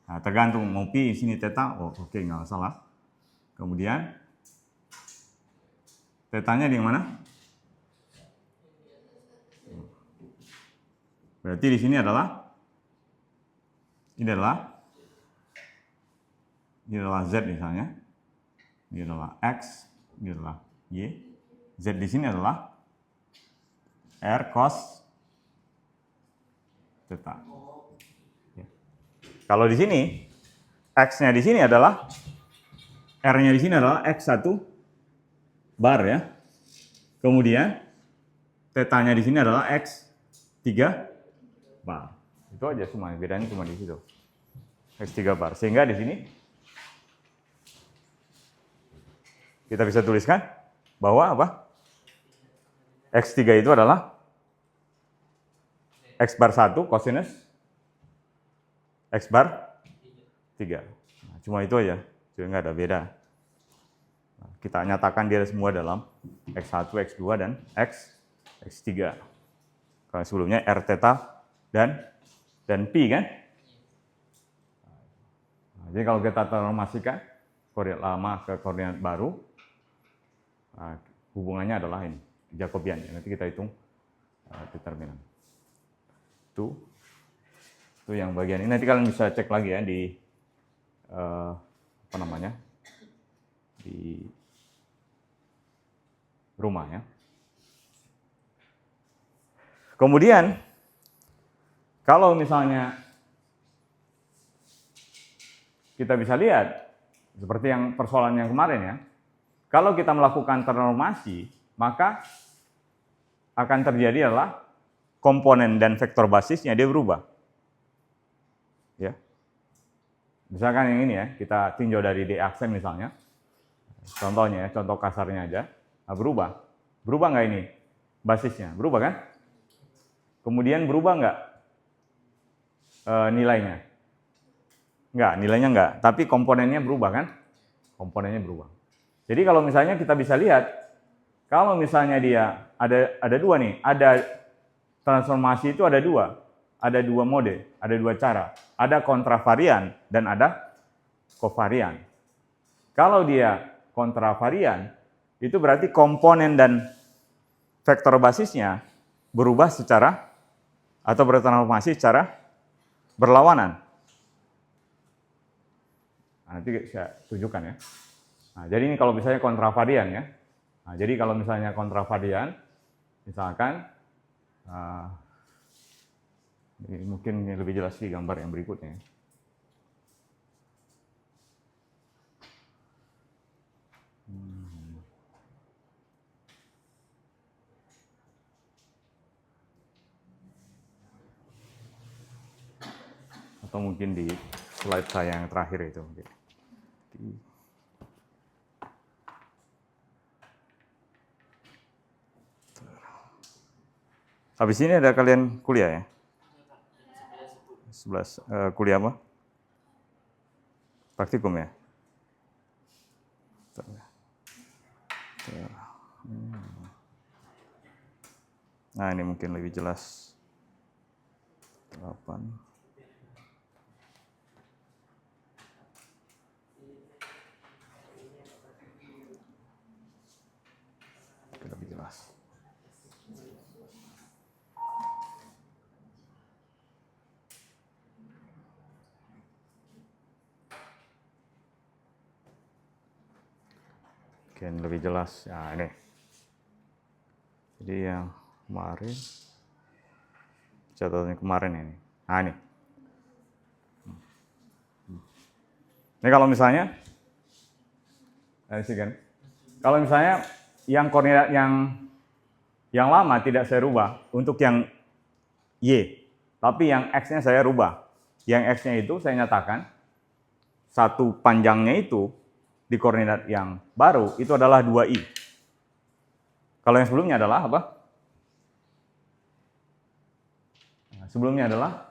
[SPEAKER 1] Nah, tergantung mau Pi, di sini theta, oh oke, nggak salah. Kemudian, tetanya di mana? Berarti di sini adalah, ini adalah Z misalnya, ini adalah X, ini adalah Y, Z di sini adalah R cos theta. Ya. Kalau di sini, X-nya di sini adalah, R-nya di sini adalah X1 bar ya. Kemudian, theta-nya di sini adalah X3 bar. Itu aja semua, bedanya cuma di situ. X3 bar. Sehingga di sini, kita bisa tuliskan bahwa apa? X3 itu adalah X bar 1 cosinus X bar 3. Nah, cuma itu aja, jadi nggak ada beda. Nah, kita nyatakan dia semua dalam X1, X2, dan X3. Kalau sebelumnya R theta dan Pi kan? Nah, jadi kalau kita transformasikan koordinat lama ke koordinat baru, nah, hubungannya adalah ini, Jacobian. Nanti kita hitung determinan. Itu yang bagian ini. Nanti kalian bisa cek lagi ya di di rumah ya. Kemudian kalau misalnya kita bisa lihat seperti yang persoalan yang kemarin ya, kalau kita melakukan transformasi maka akan terjadi adalah komponen dan vektor basisnya dia berubah. Ya. Misalkan yang ini ya, kita tinjau dari D aksen misalnya. Contohnya ya, contoh kasarnya aja. Nah, berubah. Berubah nggak ini? Basisnya. Berubah kan? Kemudian berubah nggak nilainya? Nggak, nilainya nggak. Tapi komponennya berubah kan? Komponennya berubah. Jadi kalau misalnya kita bisa lihat, kalau misalnya dia ada dua nih, ada transformasi itu ada dua mode, ada dua cara. Ada kontravarian dan ada kovarian. Kalau dia kontravarian, itu berarti komponen dan vektor basisnya berubah secara atau bertransformasi secara berlawanan. Nah, nanti saya tunjukkan ya. Nah, jadi ini kalau misalnya kontravarian ya. Nah, jadi kalau misalnya kontravarian, misalkan ini mungkin lebih jelas di gambar yang berikutnya. Atau mungkin di slide saya yang terakhir itu. Habis ini ada kalian kuliah ya? 11. Kuliah apa? Praktikum ya? Nah, ini mungkin lebih jelas. 8. Lebih jelas. Mungkin lebih jelas. Nah, ini. Jadi yang kemarin, catatannya kemarin ini. Nah, ini. Ini kalau misalnya, kalau misalnya yang koordinat yang lama tidak saya rubah untuk yang Y, tapi yang X-nya saya rubah. Yang X-nya itu saya nyatakan satu panjangnya itu di koordinat yang baru itu adalah 2i. Kalau yang sebelumnya adalah apa? Nah, sebelumnya adalah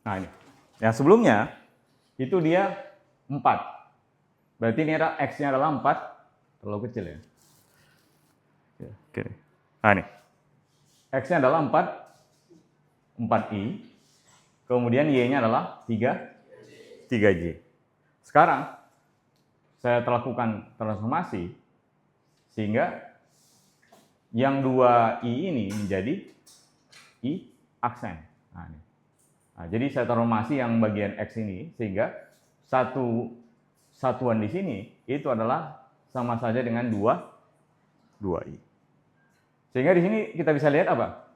[SPEAKER 1] Nah ini. Yang sebelumnya itu dia 4. Berarti ini ada X-nya adalah 4. Terlalu kecil ya. Oke. Nah ini. X-nya adalah 4I. Kemudian Y-nya adalah 3J. Sekarang saya telah lakukan transformasi sehingga yang 2I ini menjadi I aksen. Nah, ini. Nah, jadi saya transformasi yang bagian X ini sehingga satuan di sini itu adalah sama saja dengan 2I. Sehingga di sini kita bisa lihat apa?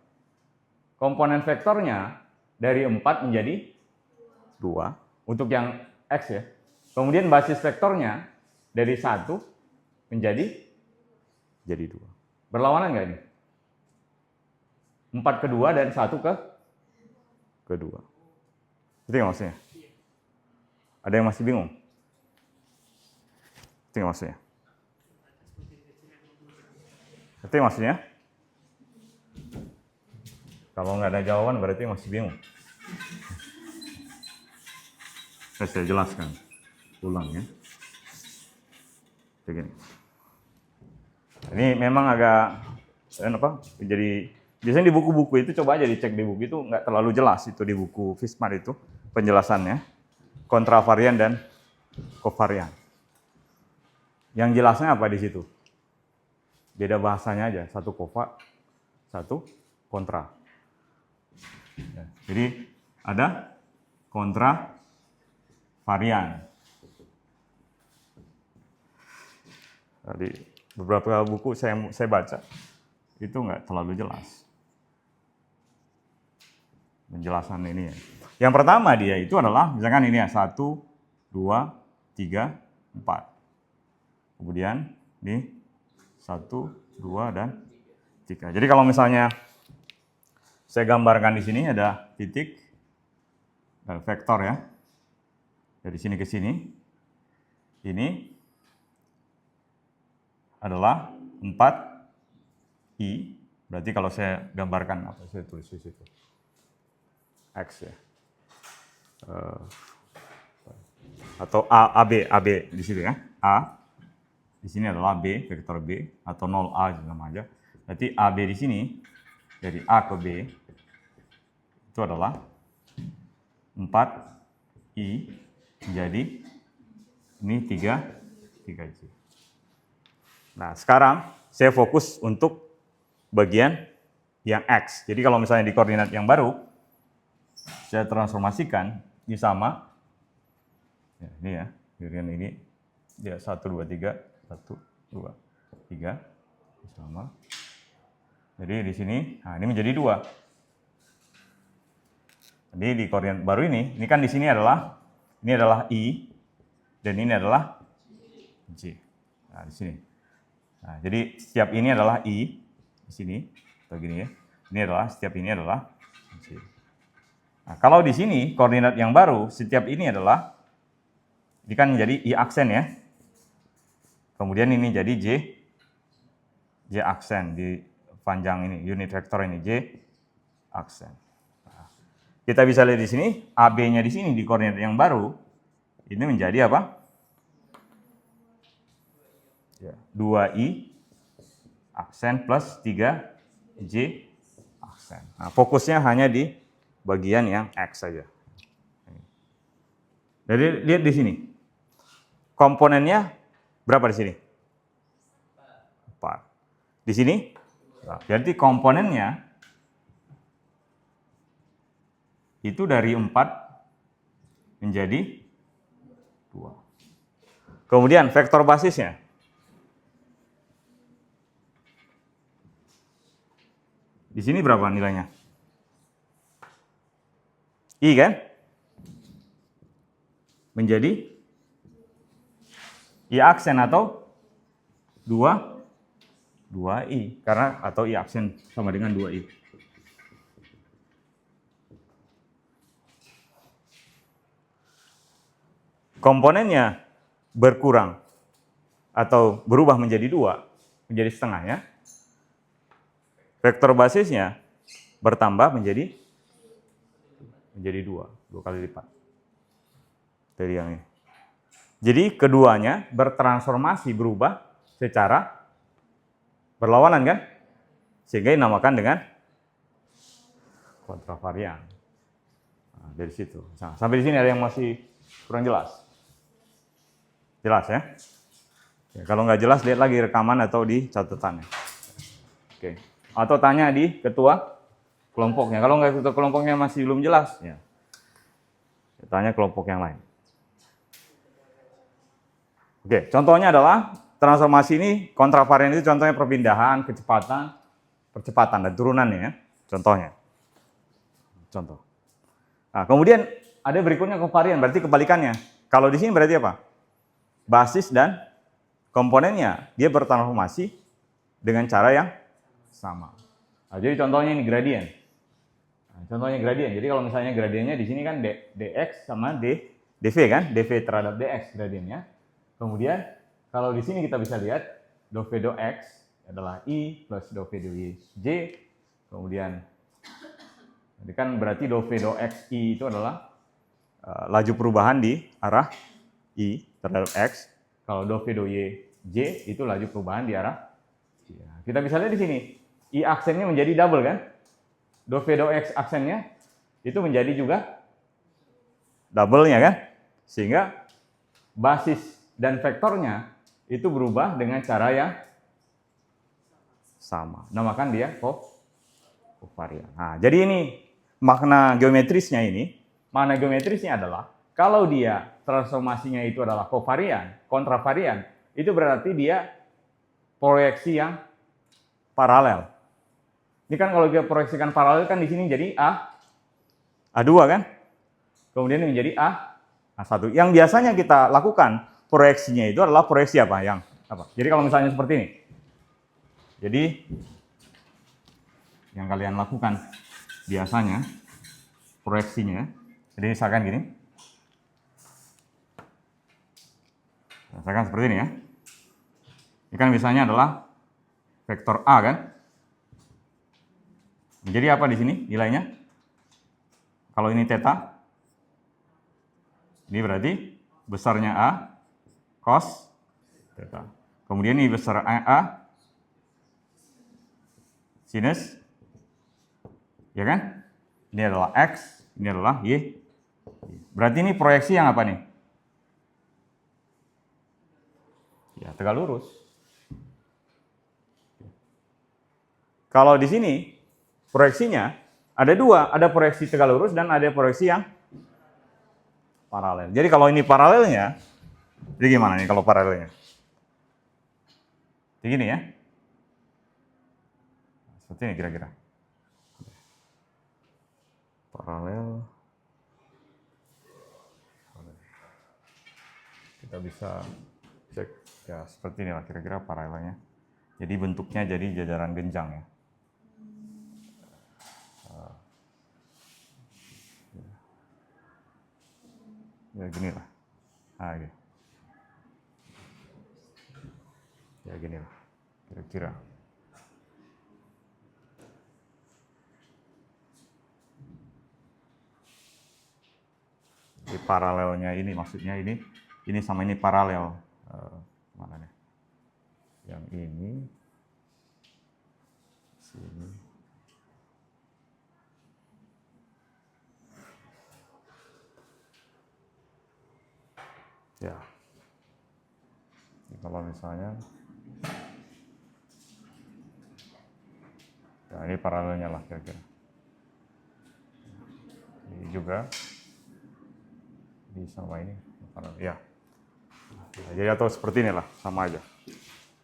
[SPEAKER 1] Komponen vektornya dari 4 menjadi 2 untuk yang X ya. Kemudian basis vektornya dari 1 menjadi 2. Berlawanan nggak ini? 4 ke 2 dan 1 ke 2. Itu yang maksudnya? Ada yang masih bingung? Itu yang maksudnya? Itu yang maksudnya? Kalau nggak ada jawaban berarti masih bingung. Saya jelaskan. Ulang ya. Begini. Ini memang agak jadi biasanya di buku-buku itu coba aja dicek di buku itu nggak terlalu jelas itu di buku Vismar itu penjelasannya kontravarian dan kovarian. Yang jelasnya apa di situ? Beda bahasanya aja, satu kova, satu kontra. Ya, jadi ada kontravarian. Di beberapa buku saya baca itu nggak terlalu jelas penjelasan ini ya. Yang pertama dia itu adalah misalkan ini ya 1, 2, 3, 4. Kemudian ini 1, 2 dan 3. Jadi kalau misalnya saya gambarkan di sini ada titik vektor ya dari sini ke sini. Ini adalah 4I, berarti kalau saya gambarkan apa saya tulis di situ X ya, atau AB di situ ya, A di sini adalah B, vektor B atau 0A sama aja, berarti AB di sini dari A ke B itu adalah 4I menjadi ini 3J. Nah, sekarang saya fokus untuk bagian yang X. Jadi kalau misalnya di koordinat yang baru, saya transformasikan, ini sama. Ya, ini ya, bagian ini. Ya, 1, 2, 3, 1, 2, 3. Sama. Jadi di sini, nah ini menjadi 2. Jadi di koordinat baru ini kan di sini adalah, I, dan ini adalah J. Nah, di sini. Nah, jadi setiap ini adalah I di sini, atau gini ya. Ini adalah setiap ini adalah J. Nah, kalau di sini koordinat yang baru, setiap ini adalah ini kan menjadi I aksen ya. Kemudian ini jadi J aksen di panjang ini, unit vektor ini J aksen. Nah, kita bisa lihat di sini AB-nya di sini di koordinat yang baru ini menjadi apa? 2I aksen plus 3J aksen. Nah, fokusnya hanya di bagian yang X saja. Jadi lihat di sini. Komponennya berapa di sini? 4. Di sini? Nah, jadi komponennya itu dari 4 menjadi 2. Kemudian vektor basisnya. Di sini berapa nilainya? I kan? Menjadi I aksen atau 2I. Karena atau I aksen sama dengan 2I. Komponennya berkurang atau berubah menjadi 2, menjadi setengah ya. Vektor basisnya bertambah menjadi 2. 2 kali lipat dari yang ini. Jadi keduanya bertransformasi, berubah secara berlawanan kan? Sehingga dinamakan dengan kontravarian. Nah, dari situ. Nah, sampai di sini ada yang masih kurang jelas? Jelas ya? Ya, kalau nggak jelas, lihat lagi rekaman atau di catatannya. Oke. Atau tanya di ketua kelompoknya. Kalau nggak ketua kelompoknya masih belum jelas, ya tanya kelompok yang lain. Oke, contohnya adalah transformasi ini, kontravarian itu contohnya perpindahan, percepatan dan turunannya ya. Contohnya. Contoh. Nah, kemudian ada berikutnya kovarian, berarti kebalikannya. Kalau di sini berarti apa? Basis dan komponennya dia bertransformasi dengan cara yang sama. Nah, jadi contohnya ini gradien. Nah, contohnya gradien. Jadi kalau misalnya gradiennya di sini kan dx sama dv kan, dv terhadap dx gradiennya. Kemudian kalau di sini kita bisa lihat dv do x adalah i plus dv do j. Kemudian jadi kan berarti dv do x i itu adalah laju perubahan di arah i terhadap x. Kalau dv do y j itu laju perubahan di arah y. Kita bisa lihat di sini i aksennya menjadi double kan? Dv do x aksennya itu menjadi juga double-nya kan? Sehingga basis dan vektornya itu berubah dengan cara yang sama. Namakan dia kovarian. Nah, jadi ini makna geometrisnya ini. Makna geometrisnya adalah kalau dia transformasinya itu adalah kovarian, kontravarian, itu berarti dia proyeksi yang paralel. Ini kan kalau kita proyeksikan paralel kan di sini jadi A2 kan? Kemudian ini menjadi A1. Yang biasanya kita lakukan proyeksinya itu adalah proyeksi apa? Jadi kalau misalnya seperti ini. Jadi yang kalian lakukan biasanya proyeksinya, jadi misalkan gini. Misalkan seperti ini ya. Ini kan misalnya adalah vektor A kan? Jadi apa di sini nilainya? Kalau ini theta, ini berarti besarnya A cos theta. Kemudian ini besar A sinus, ya kan? Ini adalah X, ini adalah Y. Berarti ini proyeksi yang apa nih? Ya, tegak lurus. Kalau di sini proyeksinya ada dua, ada proyeksi tegak lurus dan ada proyeksi yang paralel. Jadi kalau ini paralelnya, jadi gimana nih kalau paralelnya? Begini ya. Seperti ini kira-kira. Paralel. Kita bisa cek ya seperti ini lah kira-kira paralelnya. Jadi bentuknya jadi jajaran genjang ya. Ya gini lah. Nah, gitu. Ya gini lah. Kira-kira. Di paralelnya ini maksudnya ini sama ini paralel. Mana nih? Yang ini sini. Ya. Kalau misalnya ya ini paralelnya lah kira-kira. Ini juga sama ini ya. Jadi atau seperti inilah sama aja.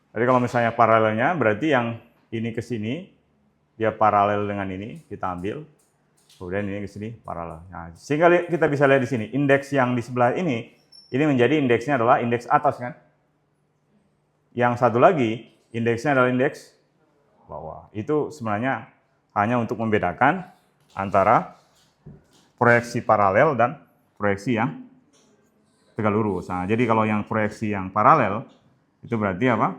[SPEAKER 1] Jadi kalau misalnya paralelnya berarti yang ini ke sini dia paralel dengan ini kita ambil, kemudian ini ke sini paralel. Nah, sehingga kita bisa lihat di sini indeks yang di sebelah ini menjadi indeksnya adalah indeks atas kan. Yang satu lagi indeksnya adalah indeks bawah. Itu sebenarnya hanya untuk membedakan antara proyeksi paralel dan proyeksi yang tegak lurus. Nah, jadi kalau yang proyeksi yang paralel itu berarti apa?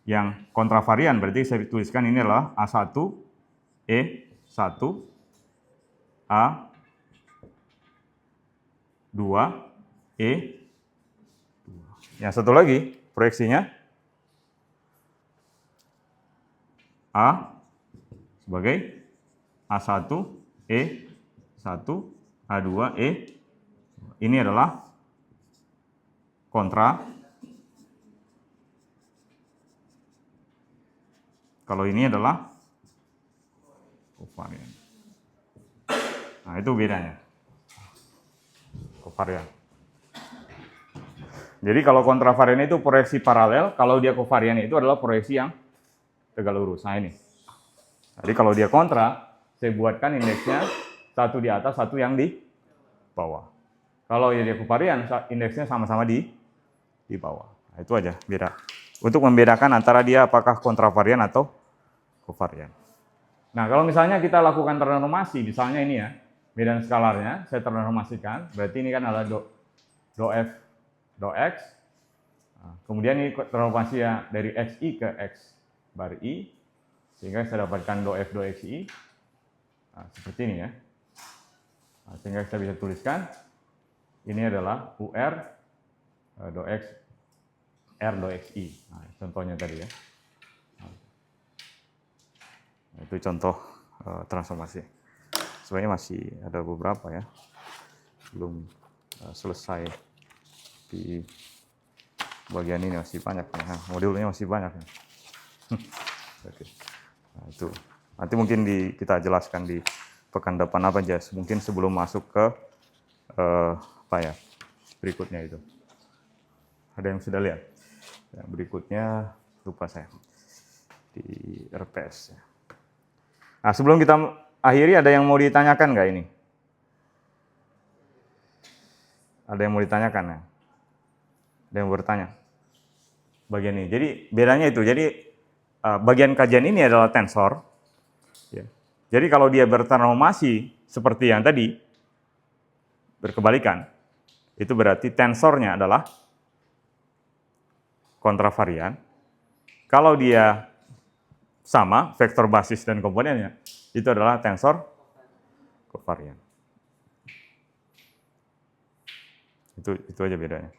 [SPEAKER 1] Yang kontravarian berarti saya tuliskan ini adalah A1 E1 A 2, E. Yang satu lagi, proyeksinya A sebagai A1, E1, A2, E. Ini adalah kontra. Kalau ini adalah kovarian. Nah, itu bedanya. Kovarian. Jadi kalau kontravarian itu proyeksi paralel, kalau dia kovarian itu adalah proyeksi yang tegak lurus. Nah ini. Jadi kalau dia kontra, saya buatkan indeksnya satu di atas, satu yang di bawah. Kalau dia kovarian, indeksnya sama-sama di bawah. Nah, itu aja beda. Untuk membedakan antara dia apakah kontravarian atau kovarian. Nah, kalau misalnya kita lakukan transformasi, misalnya ini ya, medan skalarnya saya transformasikan, berarti ini kan adalah do F, do X. Nah, kemudian ini transformasi ya dari XI ke X bar I, sehingga saya dapatkan do F, do XI. Nah, seperti ini ya. Nah, sehingga saya bisa tuliskan, ini adalah UR, do X, R, do XI. Nah, contohnya tadi ya. Itu contoh transformasi. Sebenarnya masih ada beberapa ya, belum selesai di bagian ini, masih banyak ya. Nah, modulnya masih banyak ya. Oke. Nah, itu nanti mungkin kita jelaskan di pekan depan apa aja, mungkin sebelum masuk ke apa ya berikutnya itu. Ada yang sudah lihat? Yang berikutnya lupa saya di RPS ya. Nah, sebelum kita akhiri, ada yang mau ditanyakan nggak ini? Ada yang mau ditanyakan ya? Ada yang bertanya? Bagian ini. Jadi bedanya itu. Jadi bagian kajian ini adalah tensor. Ya. Jadi kalau dia bertransformasi seperti yang tadi, berkebalikan, itu berarti tensornya adalah kontravarian. Kalau dia sama, vektor basis dan komponennya, itu adalah tensor kovarian. Itu aja bedanya.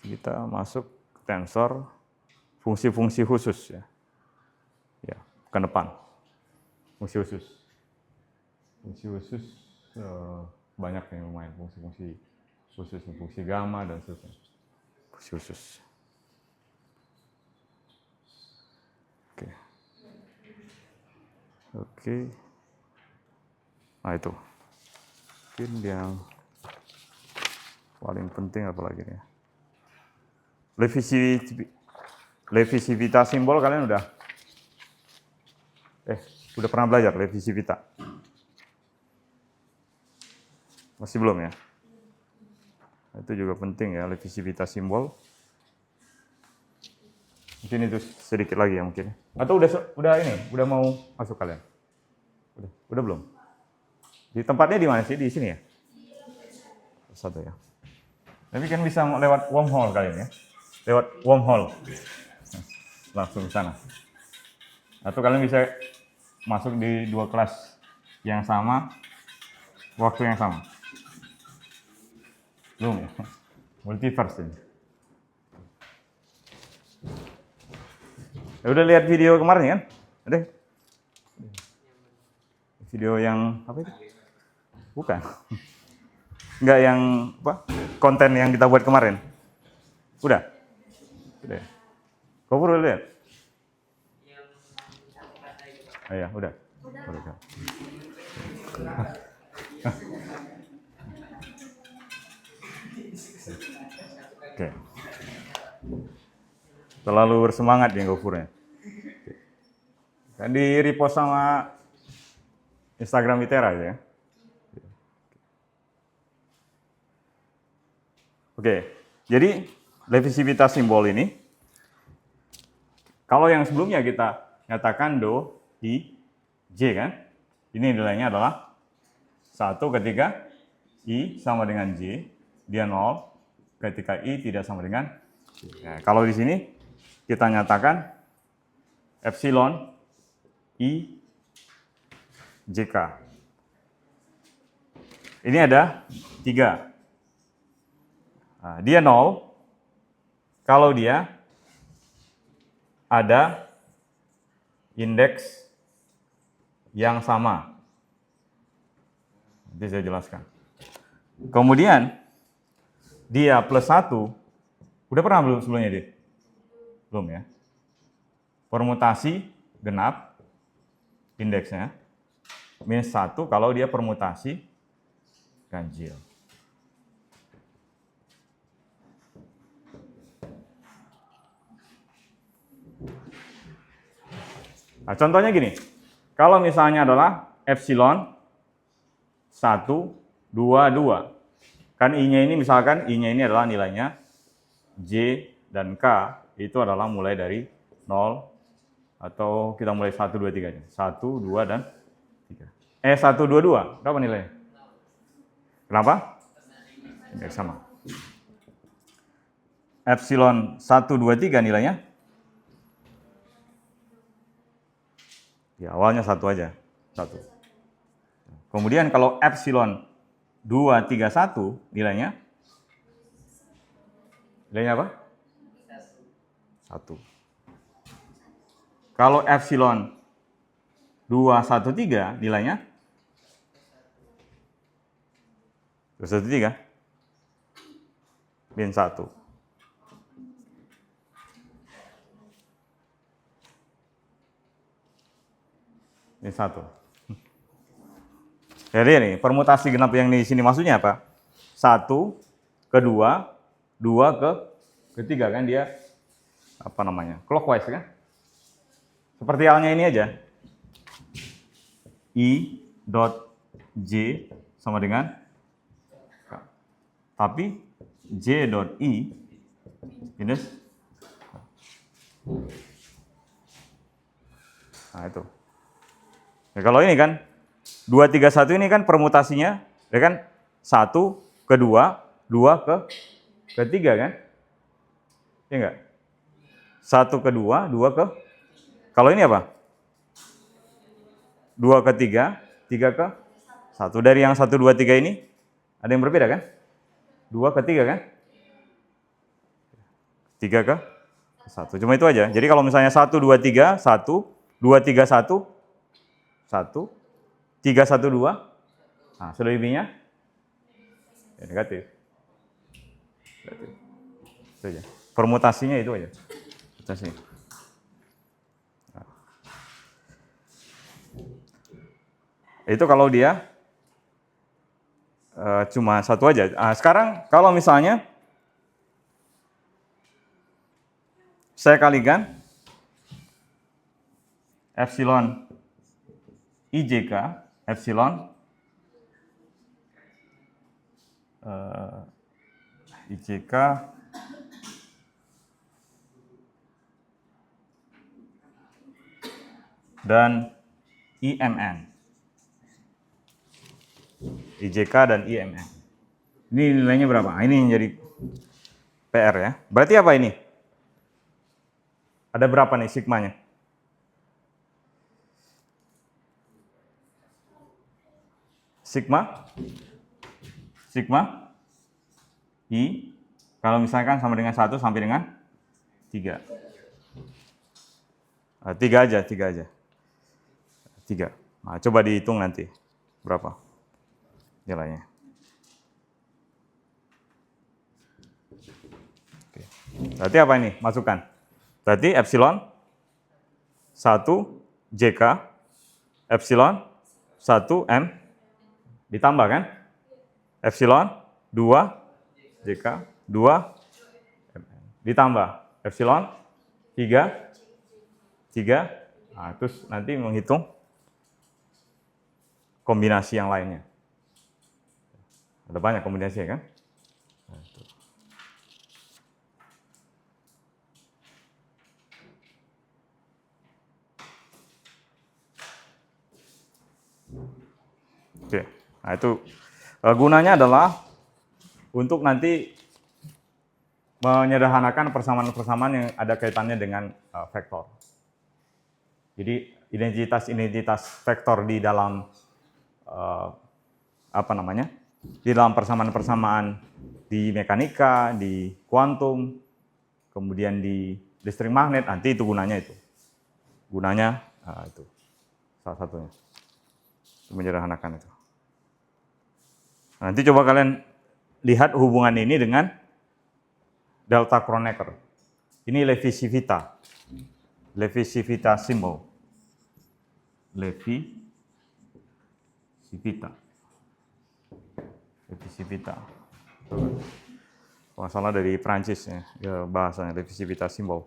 [SPEAKER 1] Kita masuk ke tensor fungsi-fungsi khusus ya. Ya, ke depan. Fungsi khusus. Fungsi khusus banyak yang lumayan, fungsi-fungsi khusus, fungsi gamma dan seterusnya. Fungsi khusus. Oke. Nah itu. Mungkin yang paling penting apa lagi nih? Levisivitas simbol kalian udah pernah belajar levisivitas? Masih belum ya? Itu juga penting ya, levisivitas simbol. Mungkin itu sedikit lagi ya mungkin. Atau udah mau masuk kalian? Udah belum? Di tempatnya di mana sih? Di sini ya? Satu ya. Tapi kan bisa lewat wormhole kalian ya. Lewat wormhole. Langsung ke sana. Atau kalian bisa masuk di 2 kelas yang sama, waktu yang sama. Belum ya? Multiverse ini. Ya, udah lihat video kemarin kan? Ada? Video yang apa itu? Bukan. Enggak yang apa? Konten yang kita buat kemarin. Udah? Udah. Kau udah lihat? Oh, ya, udah. Oke. Terlalu bersemangat ya Gofurnya. Kan di repost sama Instagram Itera ya. Oke, jadi levisivitas simbol ini, kalau yang sebelumnya kita nyatakan do, I, J kan, ini nilainya adalah 1 ketika I sama dengan J, dia 0 ketika I tidak sama dengan J. Nah, kalau di sini kita nyatakan epsilon I JK. Ini ada 3. Nah, dia 0 kalau dia ada indeks yang sama. Nanti saya jelaskan. Kemudian dia plus 1, udah pernah belum sebelumnya dia? Belum ya? Permutasi genap, indeksnya, minus 1 kalau dia permutasi ganjil. Nah, contohnya gini, kalau misalnya adalah epsilon 1, 2, 2. Kan I-nya ini misalkan I-nya ini adalah nilainya J dan K itu adalah mulai dari 0 atau kita mulai 1, 2, 3 aja. 1, 2, dan 3. 1, 2, 2. Berapa nilainya? Kenapa? Indeks sama. Epsilon 1, 2, 3 nilainya? Ya, awalnya 1 aja. 1. Kemudian kalau epsilon 2, 3, 1 nilainya? Nilainya apa? 1. Kalau epsilon 2, 1, 3 nilainya? 2, 1, 3. Min 1. Ini 1. Jadi ini permutasi genap yang di sini maksudnya apa? 1 ke 2, 2 ke 3 kan dia apa namanya? Clockwise kan? Seperti halnya ini aja. I dot J sama dengan K. Tapi J dot I minus K. Nah itu. Nah, kalau ini kan 2, 3, 1 ini kan permutasinya ya kan 1 ke 2, 2 ke 3 kan? Iya enggak? 1 ke 2, 2 ke. Kalau ini apa? 2 ke 3, 3 ke 1. Dari yang 1, 2, 3 ini ada yang berbeda kan? 2 ke 3 kan? 3 ke 1. Cuma itu aja. Jadi kalau misalnya 1, 2, 3, 1, 2, 3, 1, 1, 3, 1, 2. Nah, selebihnya ya, negatif. Itu aja. Permutasinya itu aja. Permutasi. Nah. Itu kalau dia cuma 1 aja. Nah, sekarang kalau misalnya saya kalikan epsilon IJK, epsilon IJK dan IMN. IJK dan IMN. Ini nilainya berapa? Ini yang jadi PR ya. Berarti apa ini? Ada berapa nih sigmanya? Sigma I kalau misalkan sama dengan 1 sampai dengan 3. 3 aja. 3. Nah, coba dihitung nanti berapa nilainya. Oke. Berarti apa ini? Masukkan. Berarti epsilon 1 JK, epsilon 1 M ditambah kan? Epsilon 2 JK, 2 MN. Ditambah epsilon 3. Nah, terus nanti menghitung kombinasi yang lainnya. Ada banyak kombinasi ya kan? Oke. Nah, itu gunanya adalah untuk nanti menyederhanakan persamaan-persamaan yang ada kaitannya dengan vektor. Jadi identitas vektor di dalam apa namanya? Di dalam persamaan-persamaan di mekanika, di kuantum, kemudian di listrik magnet, nanti itu gunanya itu. Gunanya itu salah satunya. Itu menyederhanakan itu. Nanti coba kalian lihat hubungan ini dengan delta Kronecker. Ini Levi-Civita. Levi-Civita symbol. Levi-Civita. Levi-Civita. Kalau salah dari Prancis ya bahasanya Levi-Civita symbol.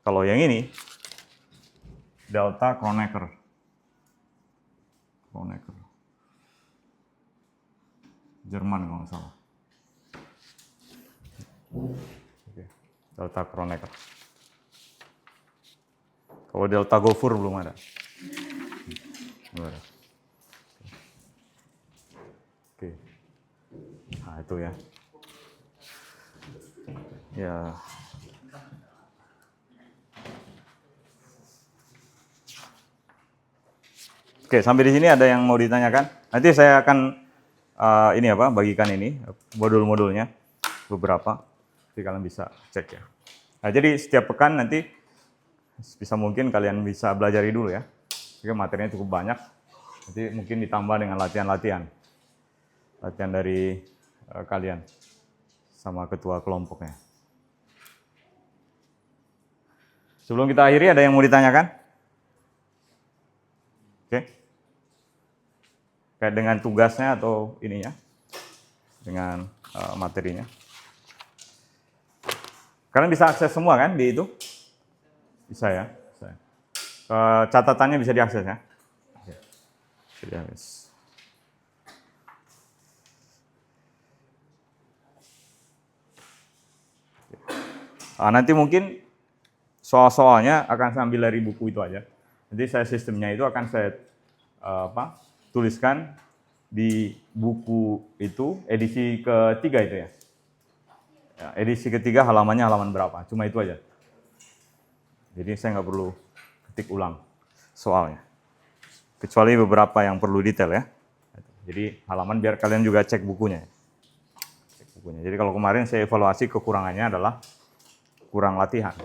[SPEAKER 1] Kalau yang ini delta Kronecker. Kronecker. Jerman kalau nggak salah. Oke. Delta Kronecker. Kalau delta Gofur belum ada. Belum ada. Oke. Nah itu ya. Ya. Oke, sampai di sini ada yang mau ditanyakan? Nanti saya akan bagikan ini modul-modulnya beberapa, jadi kalian bisa cek ya. Nah, jadi setiap pekan nanti bisa mungkin kalian bisa belajari dulu ya, jadi materinya cukup banyak. Nanti mungkin ditambah dengan latihan dari kalian sama ketua kelompoknya. Sebelum kita akhiri, ada yang mau ditanyakan? Oke. Kayak dengan tugasnya atau ininya, dengan materinya. Kalian bisa akses semua kan di itu? Bisa ya? Bisa. Catatannya bisa diakses ya? Bisa diakses. Nanti mungkin soal-soalnya akan saya ambil dari buku itu aja. Nanti saya sistemnya itu akan saya tuliskan di buku itu, edisi ketiga itu ya. Edisi ketiga halamannya halaman berapa, cuma itu aja. Jadi saya nggak perlu ketik ulang soalnya. Kecuali beberapa yang perlu detail ya. Jadi halaman biar kalian juga cek bukunya. Jadi kalau kemarin saya evaluasi kekurangannya adalah kurang latihan.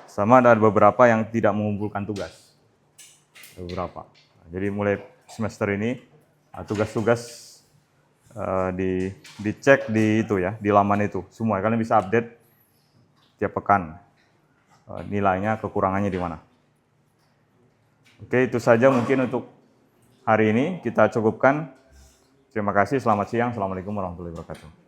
[SPEAKER 1] Sama ada beberapa yang tidak mengumpulkan tugas. Beberapa. Jadi mulai semester ini tugas-tugas dicek di itu ya, di laman itu. Semua kalian bisa update tiap pekan. Nilainya, kekurangannya di mana. Oke, itu saja mungkin untuk hari ini kita cukupkan. Terima kasih, selamat siang. Assalamualaikum warahmatullahi wabarakatuh.